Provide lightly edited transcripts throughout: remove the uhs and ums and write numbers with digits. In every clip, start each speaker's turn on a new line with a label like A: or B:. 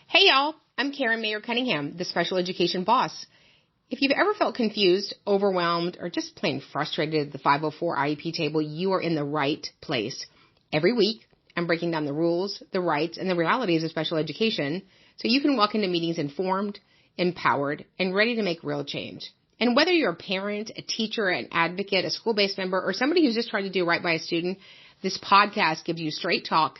A: Hey y'all, I'm Karen Mayer Cunningham, the special education boss. If you've ever felt confused, overwhelmed, or just plain frustrated at the 504 IEP table, you are in the right place. Every week, I'm breaking down the rules, the rights, and the realities of special education so you can walk into meetings informed, empowered, and ready to make real change. And whether you're a parent, a teacher, an advocate, a school-based member, or somebody who's just trying to do right by a student, this podcast gives you straight talk,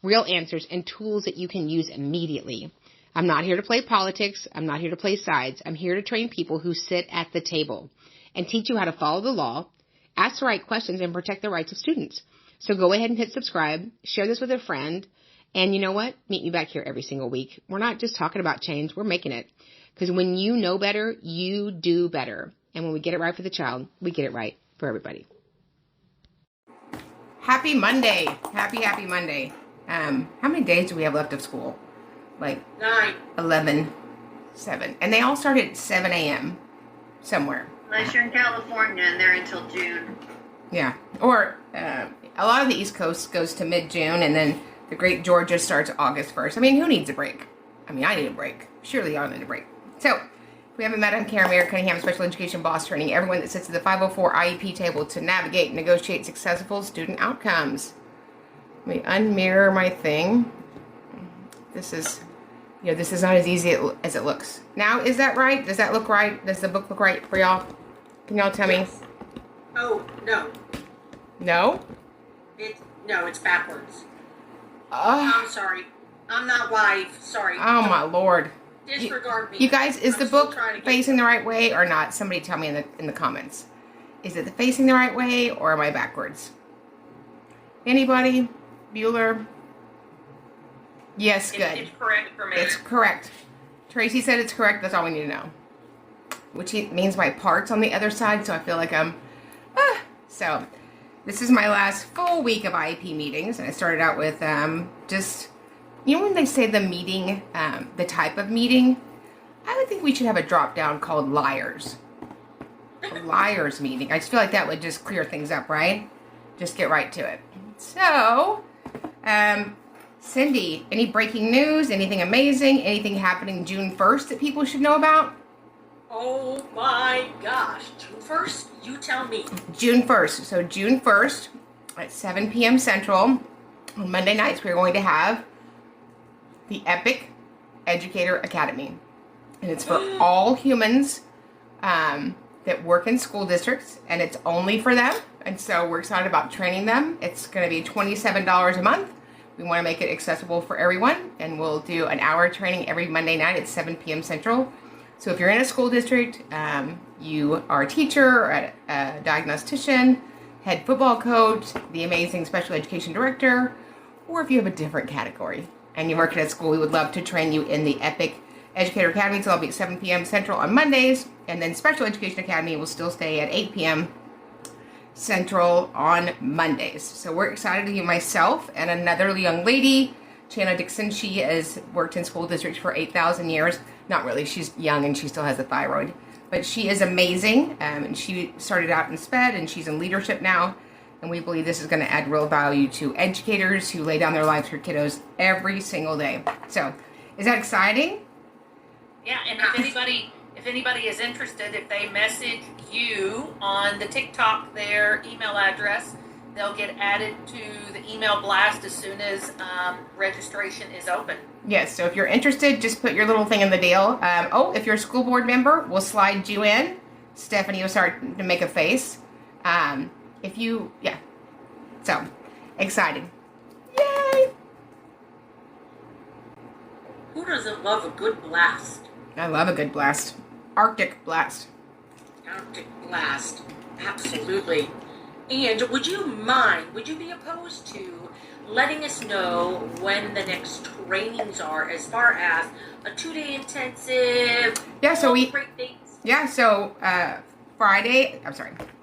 A: real answers, and tools that you can use immediately. I'm not here to play politics. I'm not here to play sides. I'm here to train people who sit at the table and teach you how to follow the law, ask the right questions, and protect the rights of students. So go ahead and hit subscribe, share this with a friend, and you know what? Meet me back here every single week. We're not just talking about change. We're making it. Because when you know better, you do better. And when we get it right for the child, we get it right for everybody. Happy Monday. Happy Monday. How many days do we have left of school? Like
B: 9,
A: 11, 7. And they all start at 7 a.m. somewhere.
B: Unless you're in California and they're until June.
A: Yeah. Or a lot of the East Coast goes to mid-June, and then the great Georgia starts August 1st. I mean, who needs a break? I mean, I need a break. Surely y'all need a break. So, if we haven't met, I'm Karen Mayer Cunningham, special education boss, training everyone that sits at the 504 IEP table to navigate and negotiate successful student outcomes. Let me unmirror my thing. This is not as easy as it looks. Now, is that right? Does that look right? Does the book look right for y'all? Can y'all tell me?
B: Oh, no.
A: No?
B: It's backwards. I'm sorry. I'm not live. Sorry.
A: Oh, my Lord.
B: Disregard me.
A: You guys, is the book facing the right way or not? Somebody tell me in the comments. Is it facing the right way or am I backwards? Anybody? Bueller? Yes, good.
B: It's correct for me.
A: It's correct. Tracy said it's correct. That's all we need to know. Which means my part's on the other side, so I feel like I'm... So, this is my last full week of IEP meetings, and I started out with just... You know when they say the meeting, the type of meeting? I would think we should have a drop-down called liars. A liars meeting. I just feel like that would just clear things up, right? Just get right to it. So, Cindy, any breaking news, anything amazing, anything happening June 1st that people should know about?
B: Oh my gosh. June 1st? You tell me.
A: June 1st. So June 1st at 7 p.m. Central, on Monday nights, we're going to have the Epic Educator Academy. And it's for all humans that work in school districts, and it's only for them. And so we're excited about training them. It's going to be $27 a month. We want to make it accessible for everyone, and we'll do an hour training every Monday night at 7 p.m. Central. So if you're in a school district, you are a teacher, or a diagnostician, head football coach, the amazing special education director, or if you have a different category and you work at a school, we would love to train you in the Epic Educator Academy. So I'll be at 7 p.m. Central on Mondays, and then Special Education Academy will still stay at 8 p.m. Central on Mondays. So we're excited to get myself and another young lady, Chana Dixon. She has worked in school districts for 8,000 years. Not really, she's young and she still has a thyroid. But she is amazing, and she started out in SPED, and she's in leadership now. And we believe this is going to add real value to educators who lay down their lives for kiddos every single day. So, is that exciting?
C: Yeah, and if anybody is interested, if they message you on the TikTok their email address, they'll get added to the email blast as soon as registration is open.
A: Yes, so if you're interested, just put your little thing in the deal. If you're a school board member, we'll slide you in. Stephanie will start to make a face. So, exciting. Yay!
B: Who doesn't love a good blast?
A: I love a good blast. Arctic blast.
B: Arctic blast. Absolutely. And would you be opposed to letting us know when the next trainings are as far as a 2-day intensive?
A: Yeah, so
B: great dates.
A: Yeah, so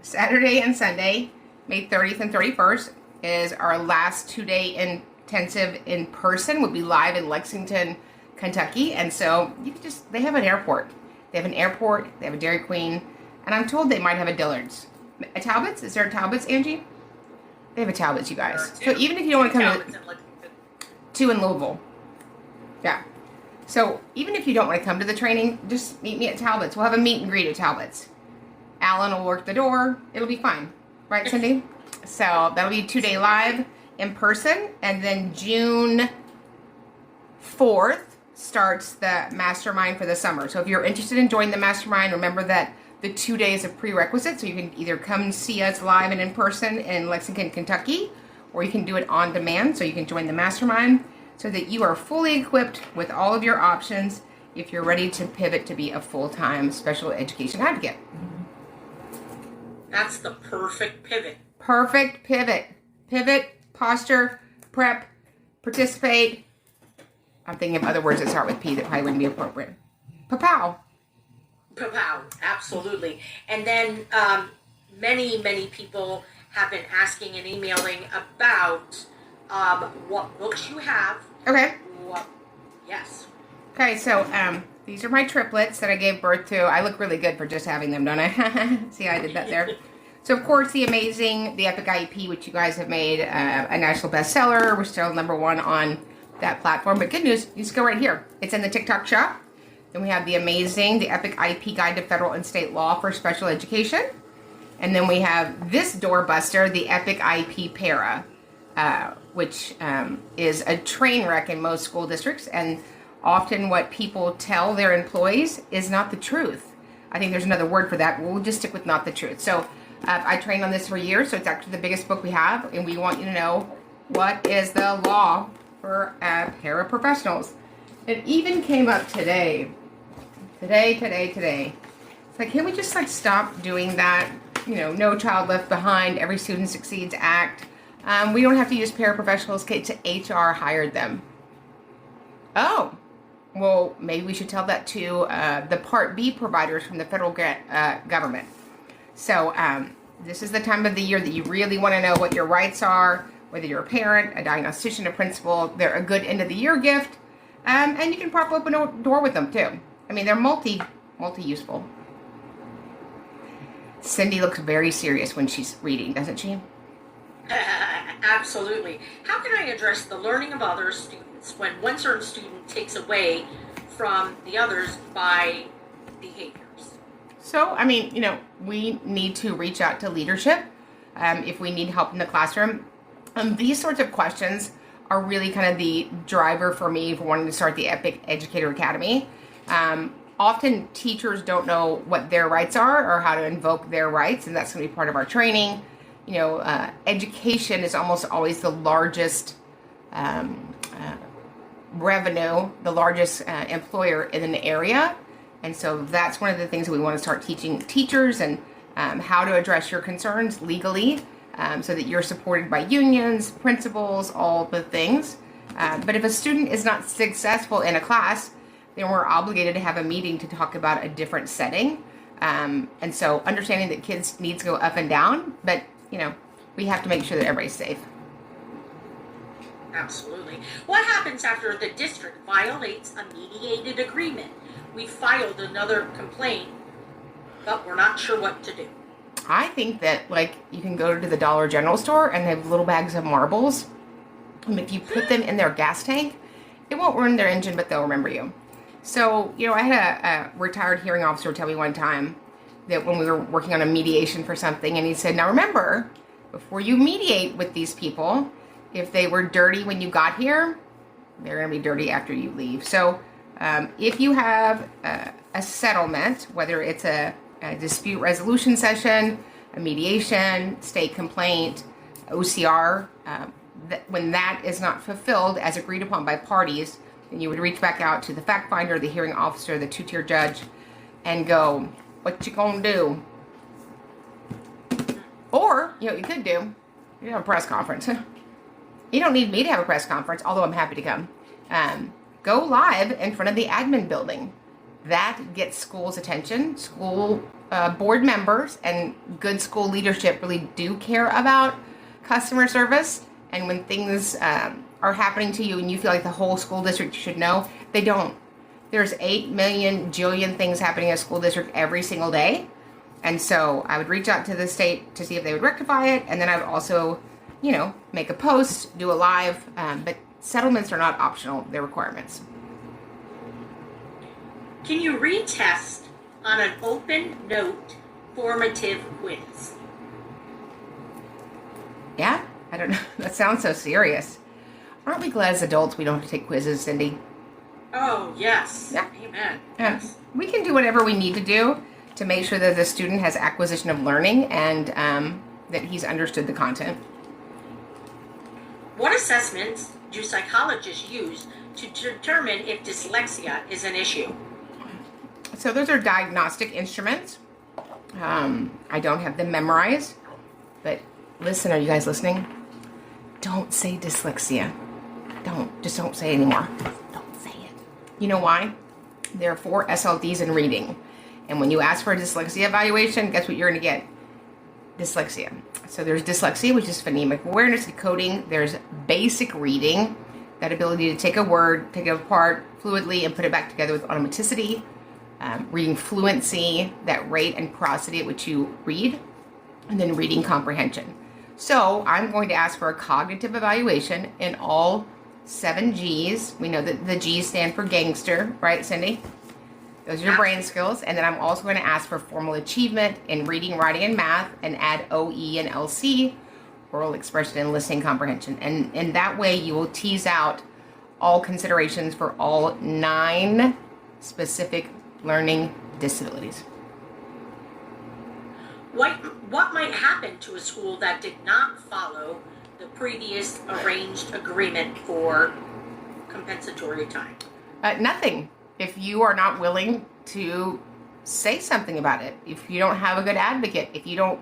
A: Saturday and Sunday, May 30th and 31st is our last 2-day intensive in person. We'll be live in Lexington, Kentucky. And so they have an airport. They have a Dairy Queen, and I'm told they might have a Dillard's. A Talbot's? Is there a Talbot's, Angie? They have a Talbot's, you guys. So even if you don't want to come to in Louisville. Yeah. So even if you don't want to come to the training, just meet me at Talbot's. We'll have a meet and greet at Talbot's. Alan will work the door. It'll be fine. Right, Cindy? So that'll be 2-day live in person. And then June 4th starts the mastermind for the summer. So if you're interested in joining the mastermind, remember that the 2 days of prerequisite. So you can either come see us live and in person in Lexington, Kentucky, or you can do it on demand. So you can join the mastermind so that you are fully equipped with all of your options if you're ready to pivot to be a full-time special education advocate.
B: That's the perfect pivot.
A: Perfect pivot. Pivot, posture, prep, participate. I'm thinking of other words that start with P that probably wouldn't be appropriate. Papow.
B: Pow, absolutely. And then many people have been asking and emailing about what books you have.
A: Okay.
B: Yes.
A: Okay, so these are my triplets that I gave birth to. I look really good for just having them, don't I? See how I did that there? So, of course, the Epic IEP, which you guys have made a national bestseller. We're still #1 on that platform. But good news, you just go right here. It's in the TikTok shop. Then we have the Epic IEP Guide to Federal and State Law for Special Education. And then we have this doorbuster, the Epic IEP Para, which is a train wreck in most school districts. And often what people tell their employees is not the truth. I think there's another word for that. We'll just stick with not the truth. So I trained on this for years, so it's actually the biggest book we have. And we want you to know what is the law for paraprofessionals. It even came up today. It's like, can we just stop doing that? No Child Left Behind, Every Student Succeeds Act. We don't have to use paraprofessionals. HR hired them. Oh, well, maybe we should tell that to the Part B providers from the federal government. So this is the time of the year that you really want to know what your rights are, whether you're a parent, a diagnostician, a principal. They're a good end of the year gift. And you can prop open a door with them too. I mean, they're multi-useful. Cindy looks very serious when she's reading, doesn't she?
B: Absolutely. How can I address the learning of other students when one certain student takes away from the others by behaviors?
A: So, I mean, we need to reach out to leadership if we need help in the classroom. These sorts of questions are really kind of the driver for me for wanting to start the Epic Educator Academy. Often teachers don't know what their rights are or how to invoke their rights, and that's going to be part of our training. Education is almost always the largest revenue, the largest employer in an area. And so that's one of the things that we want to start teaching teachers and how to address your concerns legally so that you're supported by unions, principals, all the things. But if a student is not successful in a class, then we're obligated to have a meeting to talk about a different setting. And so understanding that kids' needs go up and down, but, we have to make sure that everybody's safe.
B: Absolutely. What happens after the district violates a mediated agreement? We filed another complaint, but we're not sure what to do.
A: I think that, you can go to the Dollar General store and they have little bags of marbles. And if you put them in their gas tank, it won't ruin their engine, but they'll remember you. So, I had a retired hearing officer tell me one time that when we were working on a mediation for something, and he said, now remember, before you mediate with these people, if they were dirty when you got here, they're going to be dirty after you leave. So if you have a settlement, whether it's a dispute resolution session, a mediation, state complaint, OCR, when that is not fulfilled as agreed upon by parties, then you would reach back out to the fact finder, the hearing officer, the two-tier judge, and go, what you gonna do? Or, you could do, you have a press conference. You don't need me to have a press conference, although I'm happy to come. Go live in front of the admin building. That gets schools' attention. School board members and good school leadership really do care about customer service. And when things are happening to you and you feel like the whole school district should know, they don't. There's 8 million jillion things happening in a school district every single day. And so I would reach out to the state to see if they would rectify it. And then I would also, make a post, do a live. But settlements are not optional. They're requirements.
B: Can you retest on an open note formative quiz?
A: Yeah? I don't know. That sounds so serious. Aren't we glad as adults we don't have to take quizzes, Cindy?
B: Oh, yes.
A: Yeah.
B: Amen. Yes.
A: We can do whatever we need to do to make sure that the student has acquisition of learning and that he's understood the content.
B: What assessments do psychologists use to determine if dyslexia is an issue?
A: So those are diagnostic instruments. I don't have them memorized, but listen, are you guys listening? Don't say dyslexia. Just don't say it anymore. Don't say it. You know why? There are 4 SLDs in reading. And when you ask for a dyslexia evaluation, guess what you're going to get? Dyslexia. So there's dyslexia, which is phonemic awareness and coding. There's basic reading, that ability to take a word, take it apart fluidly, and put it back together with automaticity. Reading fluency, that rate and prosody at which you read, and then reading comprehension. So I'm going to ask for a cognitive evaluation in all 7 G's. We know that the G's stand for gangster, right, Cindy? Those are your brain skills. And then I'm also going to ask for formal achievement in reading, writing, and math, and add OE and LC, oral expression and listening comprehension. And in that way, you will tease out all considerations for all 9 specific learning disabilities.
B: What might happen to a school that did not follow the previous arranged agreement for compensatory time?
A: Nothing. If you are not willing to say something about it, if you don't have a good advocate, if you don't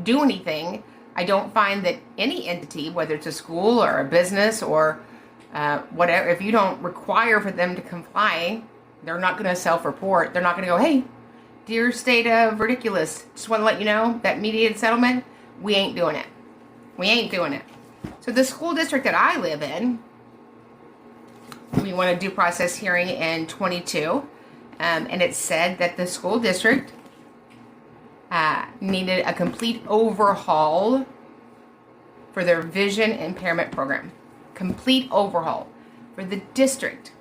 A: do anything, I don't find that any entity, whether it's a school or a business or whatever, if you don't require for them to comply, they're not going to self-report. They're not going to go, hey, dear state of ridiculous, just want to let you know that mediated settlement, we ain't doing it. We ain't doing it. So the school district that I live in, we won a due process hearing in 22, and it said that the school district needed a complete overhaul for their vision impairment program. Complete overhaul for the district.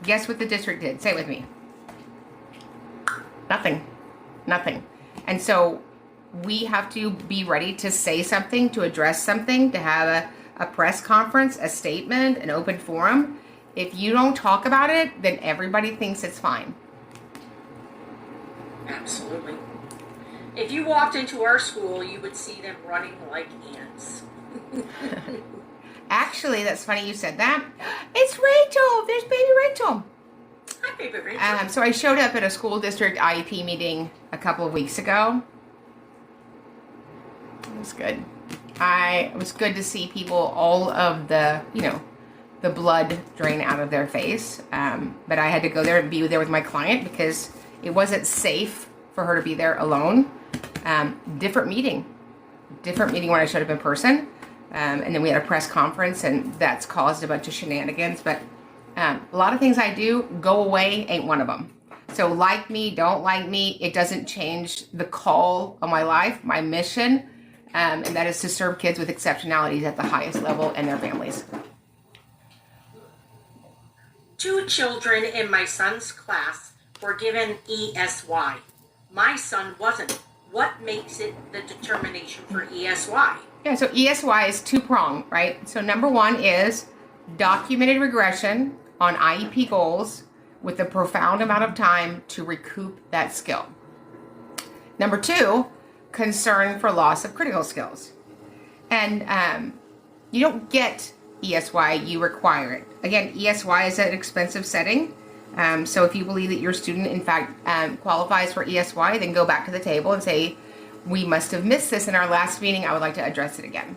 A: Guess what the district did? Say it with me. Nothing. And so we have to be ready to say something, to address something, to have a press conference, a statement, an open forum. If you don't talk about it, then everybody thinks it's fine.
B: Absolutely. If you walked into our school, you would see them running like ants.
A: Actually, that's funny you said that. It's Rachel. There's baby Rachel.
B: Hi, baby Rachel.
A: So I showed up at a school district IEP meeting a couple of weeks ago. It was good. It was good to see people, all of the, the blood drain out of their face. But I had to go there and be there with my client because it wasn't safe for her to be there alone. Different meeting when I showed up in person. And then we had a press conference, and that's caused a bunch of shenanigans. But a lot of things I do, go away, ain't one of them. So like me, don't like me, it doesn't change the call of my life, my mission, and that is to serve kids with exceptionalities at the highest level and their families.
B: 2 children in my son's class were given ESY. My son wasn't. What makes it the determination for ESY?
A: Yeah, so ESY is 2-pronged, right? So number 1 is documented regression on IEP goals with a profound amount of time to recoup that skill. Number 2, concern for loss of critical skills. And you don't get ESY, you require it. Again, ESY is an expensive setting. So if you believe that your student, in fact, qualifies for ESY, then go back to the table and say, we must have missed this in our last meeting. I would like to address it again.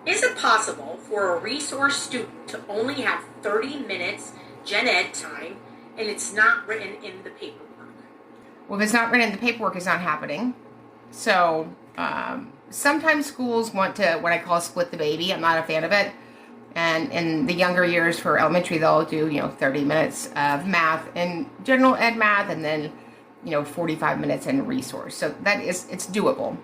B: Is it possible for a resource student to only have 30 minutes gen ed time and it's not written in the paperwork?
A: Well, if it's not written in the paperwork, it's not happening. So sometimes schools want to, what I call split the baby. I'm not a fan of it. And in the younger years for elementary, they'll do, 30 minutes of math and general ed math, and then, 45 minutes in resource. So it's doable.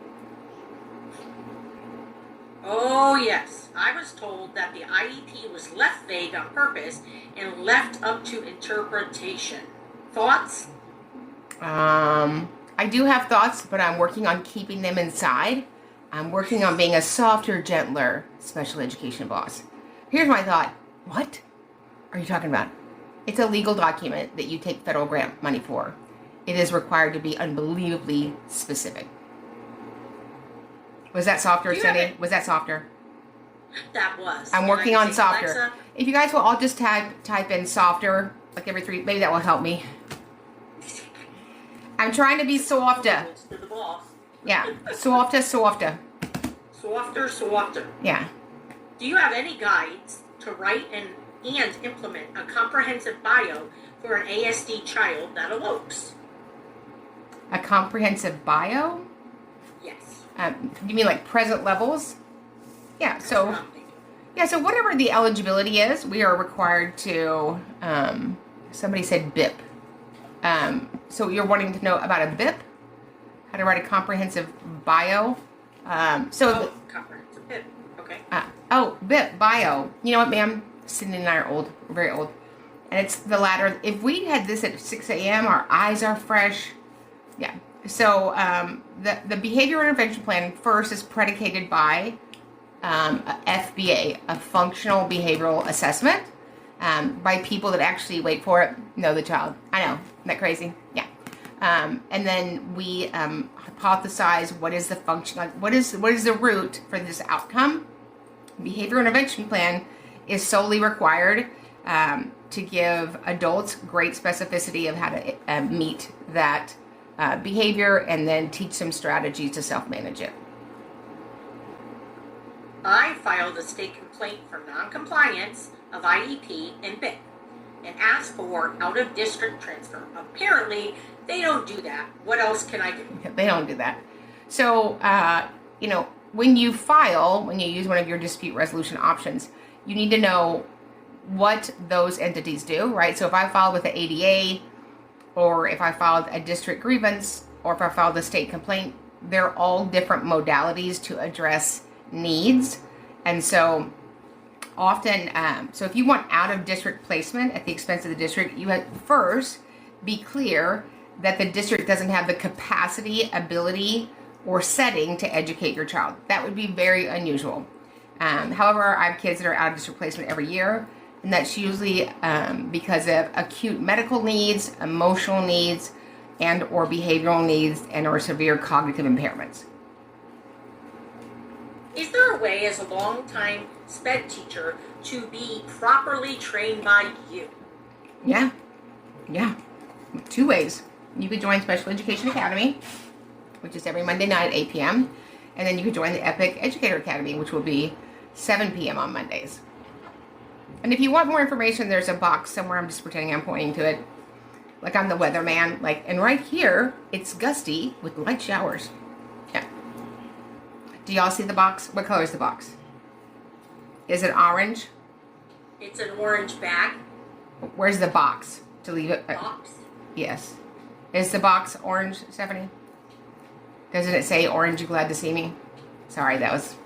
B: Oh, yes. I was told that the IEP was left vague on purpose and left up to interpretation. Thoughts?
A: I do have thoughts, but I'm working on keeping them inside. I'm working on being a softer, gentler special education boss. Here's my thought. What are you talking about? It's a legal document that you take federal grant money for. It is required to be unbelievably specific. Was that softer, Cindy? Was that softer?
B: That was.
A: I'm working on softer.
B: Alexa,
A: If you guys will all just type in softer, like every 3, maybe that will help me. I'm trying to be softer.
B: to the boss.
A: Yeah, softer.
B: Softer.
A: Yeah.
B: Do you have any guides to write and implement a comprehensive bio for an ASD child that elopes?
A: A comprehensive bio?
B: Yes.
A: You mean like present levels? Yeah, so
B: That's what I'm thinking.
A: so whatever the eligibility is, we are required to, somebody said BIP. So you're wanting to know about a BIP? How to write a comprehensive bio?
B: Comprehensive PIP. Okay.
A: BIP, bio. You know what, ma'am? Cindy and I are old. We're very old. And it's the latter. If we had this at 6 a.m., our eyes are fresh. Yeah. So the behavior intervention plan first is predicated by a FBA, a functional behavioral assessment, by people that actually, wait for it, know the child. I know. Isn't that crazy? Yeah. And then we hypothesize what is the function, like what is the root for this outcome. Behavior intervention plan is solely required to give adults great specificity of how to meet that behavior, and then teach them strategies to self-manage it.
B: I filed a state complaint for noncompliance of IEP and BIP and asked for out-of-district transfer. Apparently, they don't do that. What else can I do?
A: They don't do that. So, when you use one of your dispute resolution options, you need to know what those entities do, right? So if I filed with the ADA, or if I filed a district grievance, or if I filed a state complaint, they're all different modalities to address needs. And so often, so if you want out-of-district placement at the expense of the district, you have first be clear that the district doesn't have the capacity, ability, or setting to educate your child. That would be very unusual. However, I have kids that are out-of-district placement every year, and that's usually because of acute medical needs, emotional needs, and or behavioral needs, and or severe cognitive impairments.
B: Is there a way as a long-time SPED teacher to be properly trained by you?
A: Yeah. 2 ways. You could join Special Education Academy, which is every Monday night at 8 p.m. And then you could join the Epic Educator Academy, which will be 7 p.m. on Mondays. And if you want more information, there's a box somewhere. I'm just pretending I'm pointing to it. Like I'm the weatherman. And right here, it's gusty with light showers. Yeah. Do y'all see the box? What color is the box? Is it orange?
B: It's an orange bag.
A: Where's the box to leave it?
B: Box.
A: Yes. Is the box orange, Stephanie? Doesn't it say orange, you glad to see me? Sorry, that was.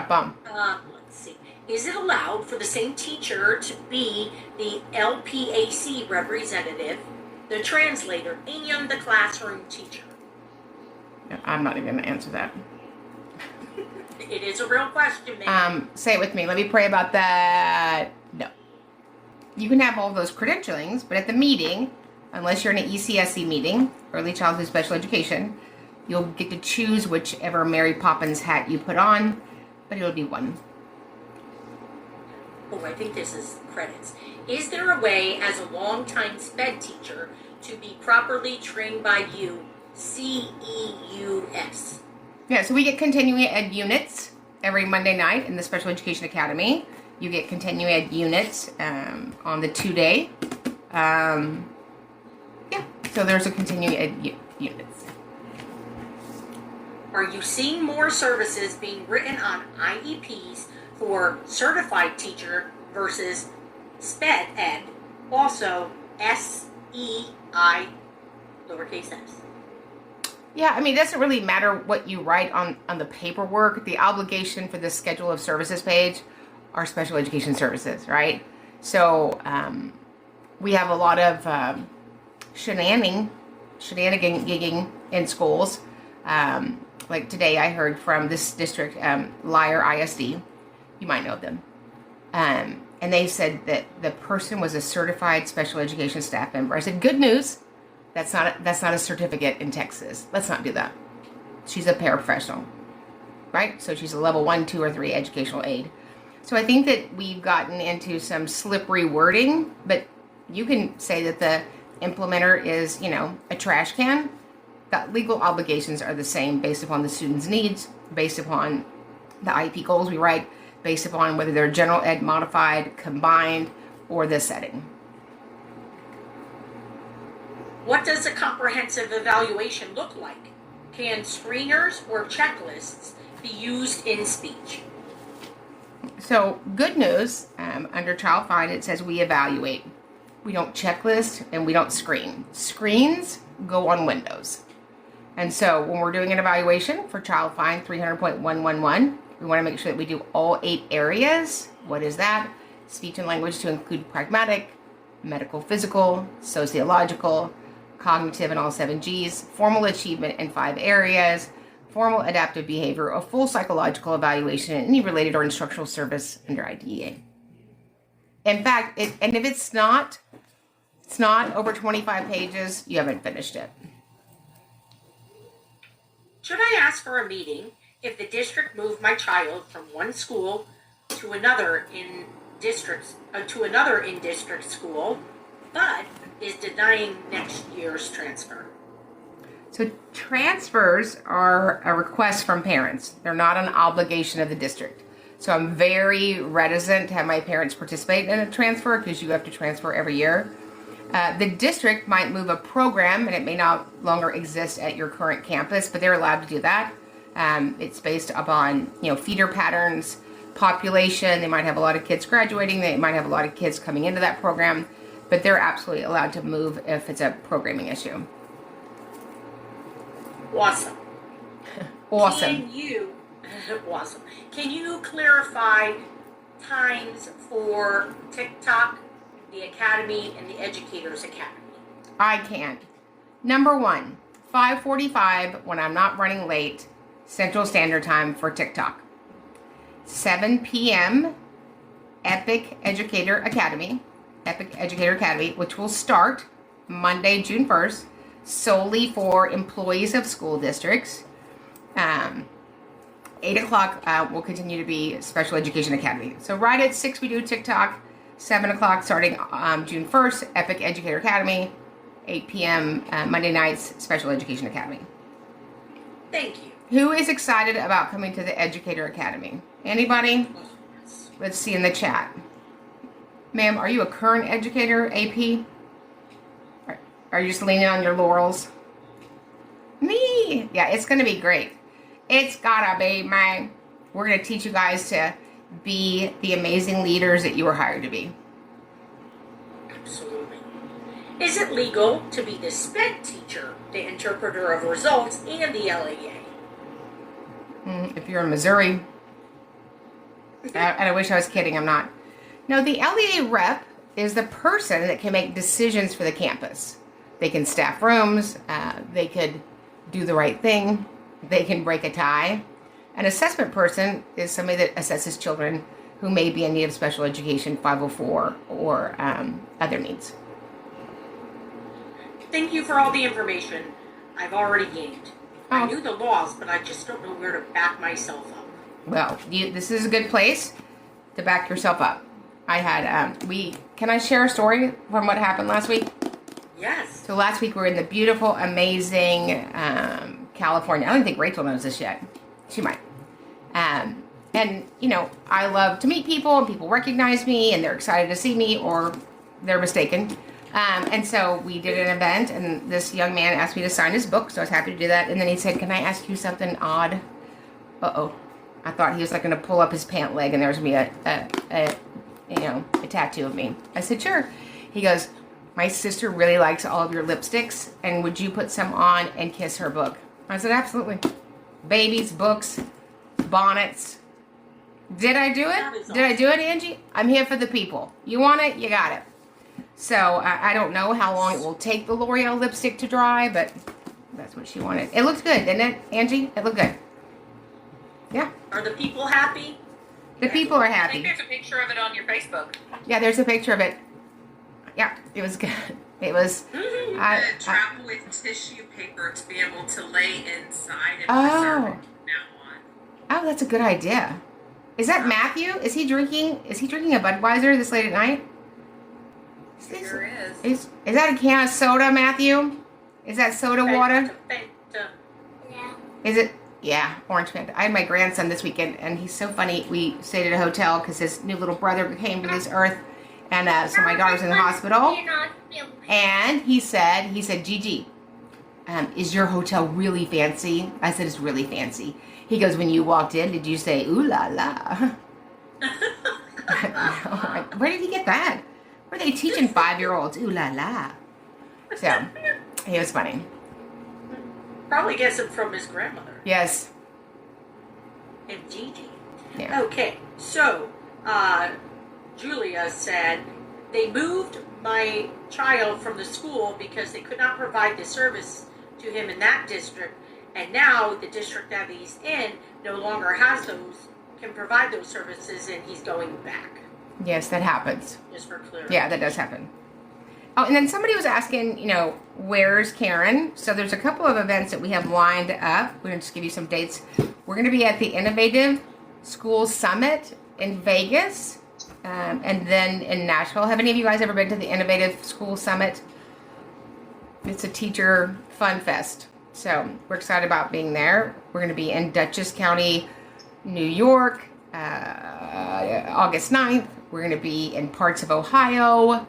A: Bum.
B: Let's see. Is it allowed for the same teacher to be the LPAC representative, the translator, and the classroom teacher?
A: I'm not even going to answer that.
B: It is a real question, ma'am.
A: Say it with me. Let me pray about that. No. You can have all those credentialings, but at the meeting, unless you're in an ECSE meeting, early childhood special education, you'll get to choose whichever Mary Poppins hat you put on, but it'll be one.
B: Oh, I think this is credits. Is there a way, as a longtime SPED teacher, to be properly trained by you, CEUS?
A: Yeah, so we get continuing ed units every Monday night in the Special Education Academy. You get continuing ed units on the 2-day. So there's a continuing ed units.
B: Are you seeing more services being written on IEPs for certified teacher versus SPED ed, also SEI lowercase s?
A: Yeah, I mean, it doesn't really matter what you write on the paperwork. The obligation for the schedule of services page are special education services, right? So we have a lot of shenanigan gigging in schools. Like today I heard from this district, Liar ISD. You might know them. And they said that the person was a certified special education staff member. I said, good news. That's not a certificate in Texas. Let's not do that. She's a paraprofessional, right? So she's a level 1, 2, or 3 educational aide. So I think that we've gotten into some slippery wording, but you can say that the implementer is, a trash can. The legal obligations are the same based upon the student's needs, based upon the IEP goals we write, based upon whether they're general ed, modified, combined, or the setting.
B: What does a comprehensive evaluation look like? Can screeners or checklists be used in speech?
A: So, good news, under Child Find, it says we evaluate. We don't checklist and we don't screen. Screens go on Windows. And so, when we're doing an evaluation for Child Find 300.111, we want to make sure that we do all 8 areas. What is that? Speech and language to include pragmatic, medical, physical, sociological, cognitive in all 7 Gs, formal achievement in 5 areas, formal adaptive behavior, a full psychological evaluation, and any related or instructional service under IDEA. In fact, and if it's not over 25 pages, you haven't finished it.
B: Should I ask for a meeting if the district moved my child from one school to another in district school, but is denying next year's transfer?
A: So transfers are a request from parents. They're not an obligation of the district. So I'm very reticent to have my parents participate in a transfer because you have to transfer every year. The district might move a program and it may not longer exist at your current campus, but they're allowed to do that. It's based upon, feeder patterns, population. They might have a lot of kids graduating. They might have a lot of kids coming into that program, but they're absolutely allowed to move if it's a programming issue.
B: Awesome.
A: Awesome.
B: Awesome. Can you clarify times for TikTok, the Academy, and the Educators Academy?
A: I can. Number 1, 5:45 when I'm not running late, Central Standard Time for TikTok. 7 p.m. Epic Educator Academy, which will start Monday, June 1st, solely for employees of school districts. 8 o'clock will continue to be Special Education Academy. So right at 6 we do TikTok, 7 o'clock starting June 1st, Epic Educator Academy, 8 p.m. Monday nights, Special Education Academy.
B: Thank you.
A: Who is excited about coming to the Educator Academy? Anybody? Let's see in the chat. Ma'am, are you a current educator, AP? Are you just leaning on your laurels? Me! Yeah, it's going to be great. It's gotta be, man. We're going to teach you guys to be the amazing leaders that you were hired to be.
B: Absolutely. Is it legal to be the SPED teacher, the interpreter of results, and the LEA?
A: If you're in Missouri. And I wish I was kidding, I'm not. No, the LEA rep is the person that can make decisions for the campus. They can staff rooms, they could do the right thing, they can break a tie. An assessment person is somebody that assesses children who may be in need of special education, 504, or other needs.
B: Thank you for all the information I've already gained.
A: Oh.
B: I knew the laws, but I just don't know where to back myself up.
A: Well, this is a good place to back yourself up. I had, can I share a story from what happened last week?
B: Yes.
A: So last week we were in the beautiful, amazing California. I don't think Rachel knows this yet. She might. And, I love to meet people, and people recognize me, and they're excited to see me, or they're mistaken. And so we did an event, and this young man asked me to sign his book, so I was happy to do that. And then he said, can I ask you something odd? Uh-oh. I thought he was going to pull up his pant leg, and there was going to be a tattoo of me. I said, sure. He goes, my sister really likes all of your lipsticks, and would you put some on and kiss her book? I said, absolutely. Babies, books, bonnets. Did I do
B: That
A: it?
B: is
A: Did I do it, Angie? I'm here for the people. You want it? You got it. So I don't know how long it will take the L'Oreal lipstick to dry, but that's what she wanted. It looked good, didn't it, Angie? It looked good. Yeah.
B: Are the people happy?
A: The people are
C: I think
A: happy.
C: there's a picture of it on your Facebook.
A: Yeah, there's a picture of it. Yeah, it was good. It was.
B: Mhm.
D: Travel with tissue paper to be able to lay inside and
A: Oh.
D: preserve it from now on.
A: Oh, that's a good idea. Is that Matthew? Is he drinking a Budweiser this late at night?
C: Sure is.
A: Is that a can of soda, Matthew? Is that soda water?
B: Fanta.
A: Is it? Yeah, orange Fanta. I had my grandson this weekend, and he's so funny. We stayed at a hotel because his new little brother came to this earth, and so my daughter's in the hospital. And he said, Gigi, is your hotel really fancy? I said, it's really fancy. He goes, when you walked in, did you say, ooh la la? Where did he get that? Where are they teaching 5-year-olds, ooh la la? So, it was funny.
B: Probably gets it from his grandmother.
A: Yes.
B: And Gigi.
A: Yeah.
B: Okay, so Julia said they moved my child from the school because they could not provide the service to him in that district, and now the district that he's in no longer can provide those services, and he's going back.
A: Yes, that happens.
B: Just for clarity.
A: Yeah, that does happen. Oh, and then somebody was asking, where's Karen? So there's a couple of events that we have lined up. We're going to just give you some dates. We're going to be at the Innovative School Summit in Vegas, and then in Nashville. Have any of you guys ever been to the Innovative School Summit? It's a teacher fun fest. So we're excited about being there. We're going to be in Dutchess County, New York, August 9th. We're going to be in parts of Ohio,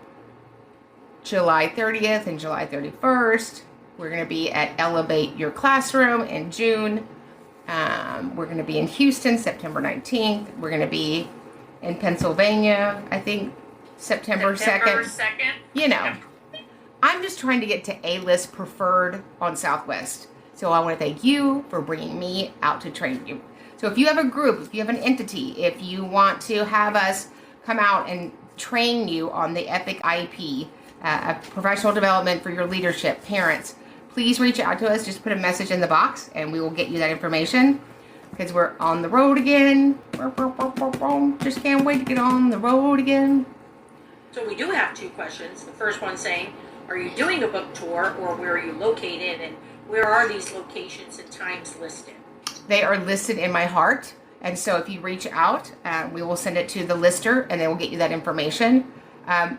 A: July 30th and July 31st. We're going to be at Elevate Your Classroom in June. We're going to be in Houston, September 19th. We're going to be in Pennsylvania, I think, September 2nd. I'm just trying to get to A-list preferred on Southwest. So I want to thank you for bringing me out to train you. So if you have a group, if you have an entity, if you want to have us come out and train you on the Epic IEP, professional development for your leadership, parents, please reach out to us. Just put a message in the box and we will get you that information, because we're on the road again. Just can't wait to get on the road again.
B: So we do have 2 questions. The first one saying, are you doing a book tour, or where are you located, and where are these locations and times listed?
A: They are listed in my heart. And so if you reach out, we will send it to the lister and they will get you that information.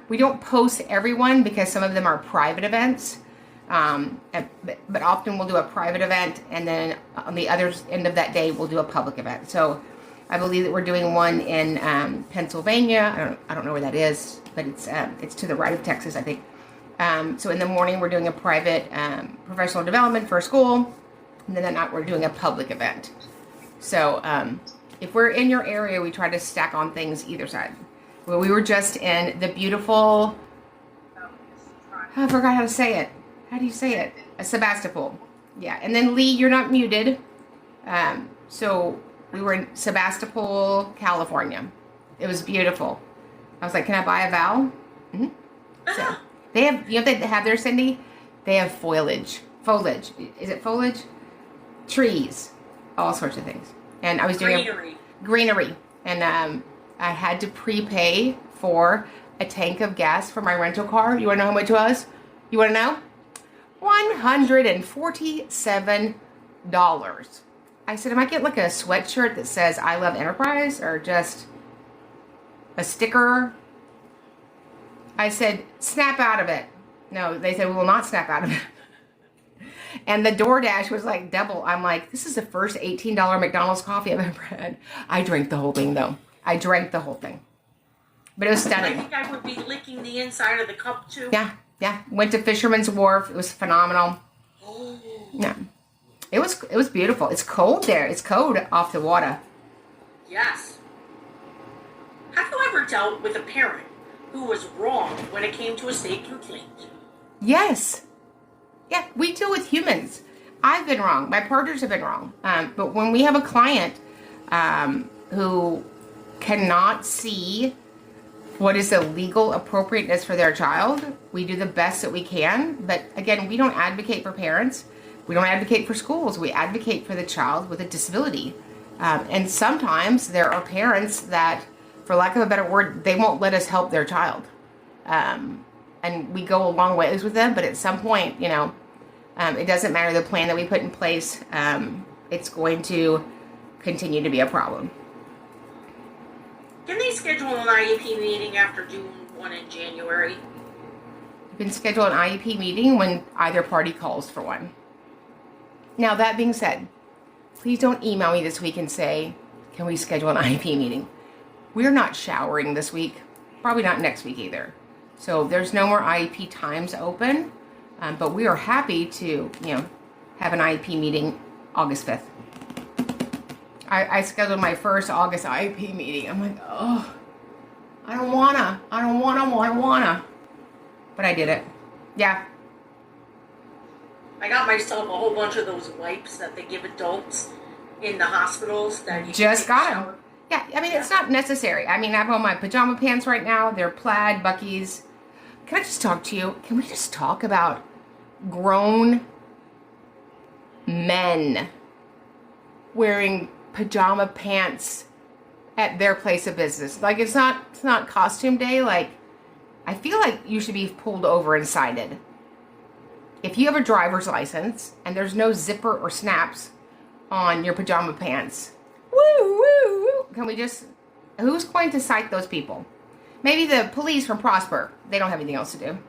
A: We don't post everyone because some of them are private events. But often we'll do a private event, and then on the other end of that day, we'll do a public event. So I believe that we're doing one in Pennsylvania. I don't know where that is, but it's to the right of Texas, I think. So in the morning, we're doing a private professional development for a school. And then at night, we're doing a public event. So if we're in your area, we try to stack on things either side. Well, we were just in the beautiful, I forgot how to say it. How do you say it? A Sebastopol. Yeah. And then Lee, you're not muted. So we were in Sebastopol, California. It was beautiful. I was like, can I buy a vowel? Mm-hmm. So they have, they have there, Cindy? They have foliage. Is it foliage? Trees. All sorts of things. And I was doing greenery. And I had to prepay for a tank of gas for my rental car. You want to know how much it was? You want to know? $147. I said, am I getting like a sweatshirt that says I love Enterprise, or just a sticker? I said, snap out of it. No, they said, we will not snap out of it. And the DoorDash was like double. I'm like, this is the first $18 McDonald's coffee I've ever had. I drank the whole thing, though. I drank the whole thing. But it was stunning.
B: I think I would be licking the inside of the cup, too.
A: Yeah. Went to Fisherman's Wharf. It was phenomenal.
B: Oh.
A: Yeah. It was beautiful. It's cold there. It's cold off the water.
B: Yes. Have you ever dealt with a parent who was wrong when it came to a state complaint?
A: Yes. Yeah, we deal with humans. I've been wrong. My partners have been wrong. But when we have a client who cannot see what is the legal appropriateness for their child, we do the best that we can. But again, we don't advocate for parents. We don't advocate for schools. We advocate for the child with a disability. And sometimes there are parents that, for lack of a better word, they won't let us help their child. And we go a long ways with them, but at some point, you know, it doesn't matter the plan that we put in place. It's going to continue to be a problem.
B: Can they schedule an IEP meeting after June 1 in January?
A: You can schedule an IEP meeting when either party calls for one. Now, that being said, please don't email me this week and say, can we schedule an IEP meeting? We're not showering this week. Probably not next week either. So there's no more IEP times open. But we are happy to, you know, have an IEP meeting August 5th. I scheduled my first August IEP meeting. I'm like, oh, I don't wanna. But I did it. Yeah.
B: I got myself a whole bunch of those wipes that they give adults in the hospitals that you
A: Just
B: can take
A: got
B: a
A: them.
B: shower.
A: Yeah, I mean, it's not necessary. I mean, I have on my pajama pants right now. They're plaid, Bucky's. Can I just talk to you? Can we just talk about grown men wearing pajama pants at their place of business? Like, it's not costume day. Like, I feel like you should be pulled over and cited. If you have a driver's license and there's no zipper or snaps on your pajama pants, woo, woo, woo. Can we just, who's going to cite those people? Maybe the police from Prosper. They don't have anything else to do.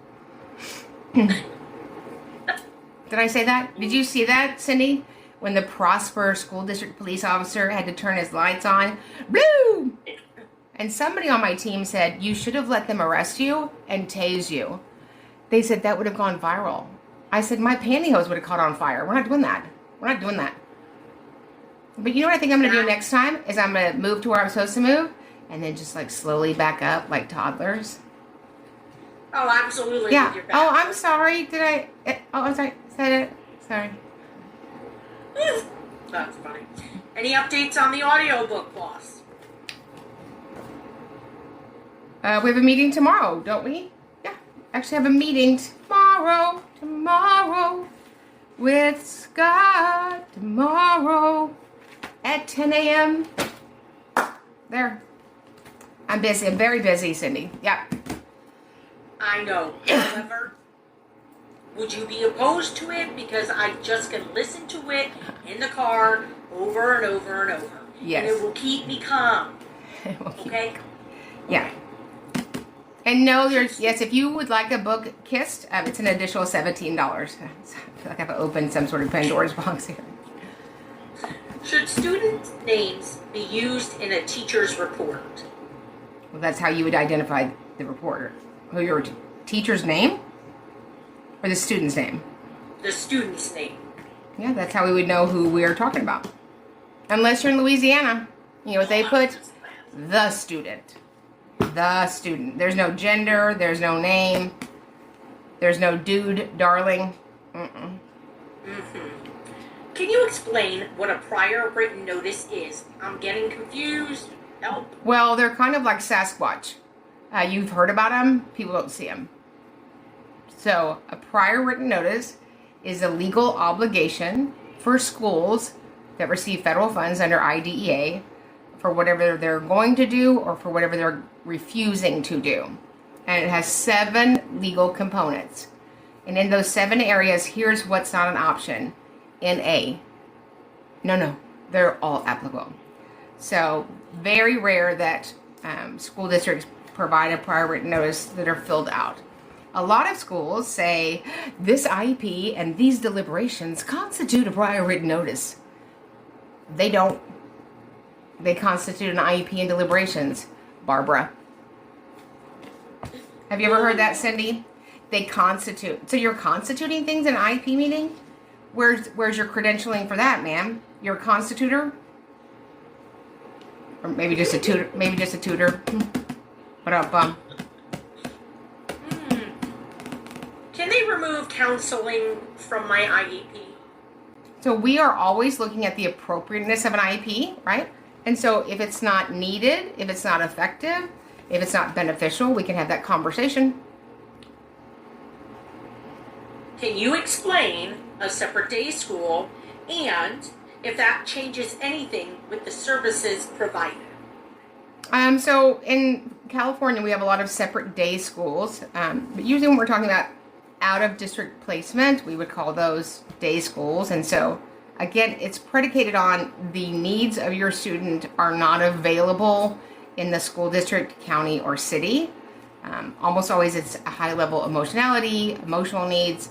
A: Did I say that? Did you see that, Cindy? When the Prosper School District police officer had to turn his lights on. Blue! And somebody on my team said, you should have let them arrest you and tase you. They said that would have gone viral. I said, my pantyhose would have caught on fire. We're not doing that. We're not doing that. But you know what I think I'm going to do next time? Is I'm going to move to where I'm supposed to move and then just like slowly back up like toddlers.
B: Oh, absolutely.
A: Yeah.
B: With your
A: Oh,
B: back.
A: I'm sorry. Did I? Oh, I'm sorry. Said it. Sorry.
B: That's funny. Any updates on the audiobook, boss?
A: We have a meeting tomorrow, don't we? Yeah. Actually have a meeting tomorrow with Scott tomorrow at 10 a.m. There. I'm busy. I'm very busy, Cindy. Yeah.
B: I know. However, would you be opposed to it? Because I just can listen to it in the car over and over and over.
A: Yes.
B: And it will keep me calm. Okay?
A: Yeah. And no, there's, yes, if you would like a book kissed, it's an additional $17. I feel like I've opened some sort of Pandora's box here.
B: Should student names be used in a teacher's report?
A: Well, that's how you would identify the reporter. Who your teacher's name? Or the student's name?
B: The student's name.
A: Yeah, that's how we would know who we are talking about. Unless you're in Louisiana. You know what they put? The student. The student. There's no gender. There's no name. There's no dude, darling.
B: Can you explain what a prior written notice is? I'm getting confused. Help.
A: Well, they're kind of like Sasquatch. You've heard about them. People don't see them. So, a prior written notice is a legal obligation for schools that receive federal funds under IDEA for whatever they're going to do or for whatever they're refusing to do. And it has 7 legal components. And in those 7 areas, here's what's not an option. NA. No, they're all applicable. So, very rare that school districts provide a prior written notice that are filled out. A lot of schools say, this IEP and these deliberations constitute a prior written notice. They don't. They constitute an IEP and deliberations, Barbara. Have you ever heard that, Cindy? They constitute. So you're constituting things in an IEP meeting? Where's your credentialing for that, ma'am? You're a constitutor? Or maybe just a tutor. Maybe just a tutor. What up,
B: Can they remove counseling from my IEP?
A: So we are always looking at the appropriateness of an IEP, right? And so if it's not needed, if it's not effective, if it's not beneficial, we can have that conversation.
B: Can you explain a separate day school and if that changes anything with the services provided?
A: So in California, we have a lot of separate day schools. But usually when we're talking about out of district placement, we would call those day schools. And so again, it's predicated on the needs of your student are not available in the school district, county, or city. Almost always it's a high level emotionality, emotional needs,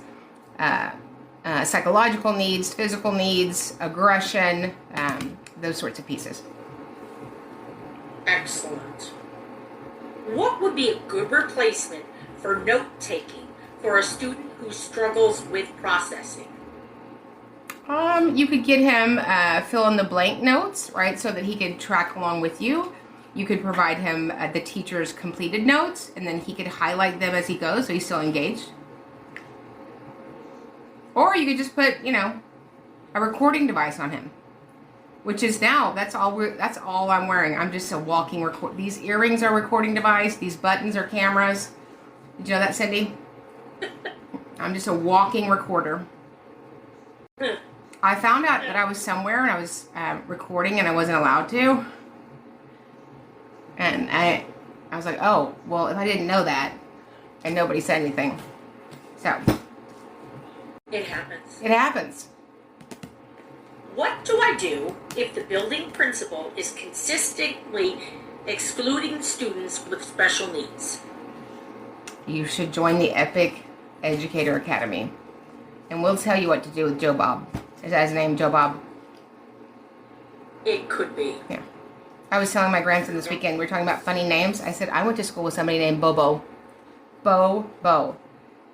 A: psychological needs, physical needs, aggression, those sorts of pieces.
B: Excellent. What would be a good replacement for note-taking for a student who struggles with processing?
A: You could get him fill in the blank notes, right, so that he could track along with you. You could provide him the teacher's completed notes, and then he could highlight them as he goes, so he's still engaged. Or you could just put, a recording device on him, which is now, that's all I'm wearing. I'm just a walking record. These earrings are a recording device. These buttons are cameras. Did you know that, Cindy? I'm just a walking recorder. I found out that I was somewhere and I was recording and I wasn't allowed to. And I was like, oh, well, if I didn't know that, and nobody said anything. So.
B: It happens.
A: It happens.
B: What do I do if the building principal is consistently excluding students with special needs?
A: You should join the Epic Educator Academy. And we'll tell you what to do with Joe Bob. Is that his name, Joe Bob?
B: It could be.
A: Yeah. I was telling my grandson this weekend, we were talking about funny names. I said, I went to school with somebody named Bobo. Bo.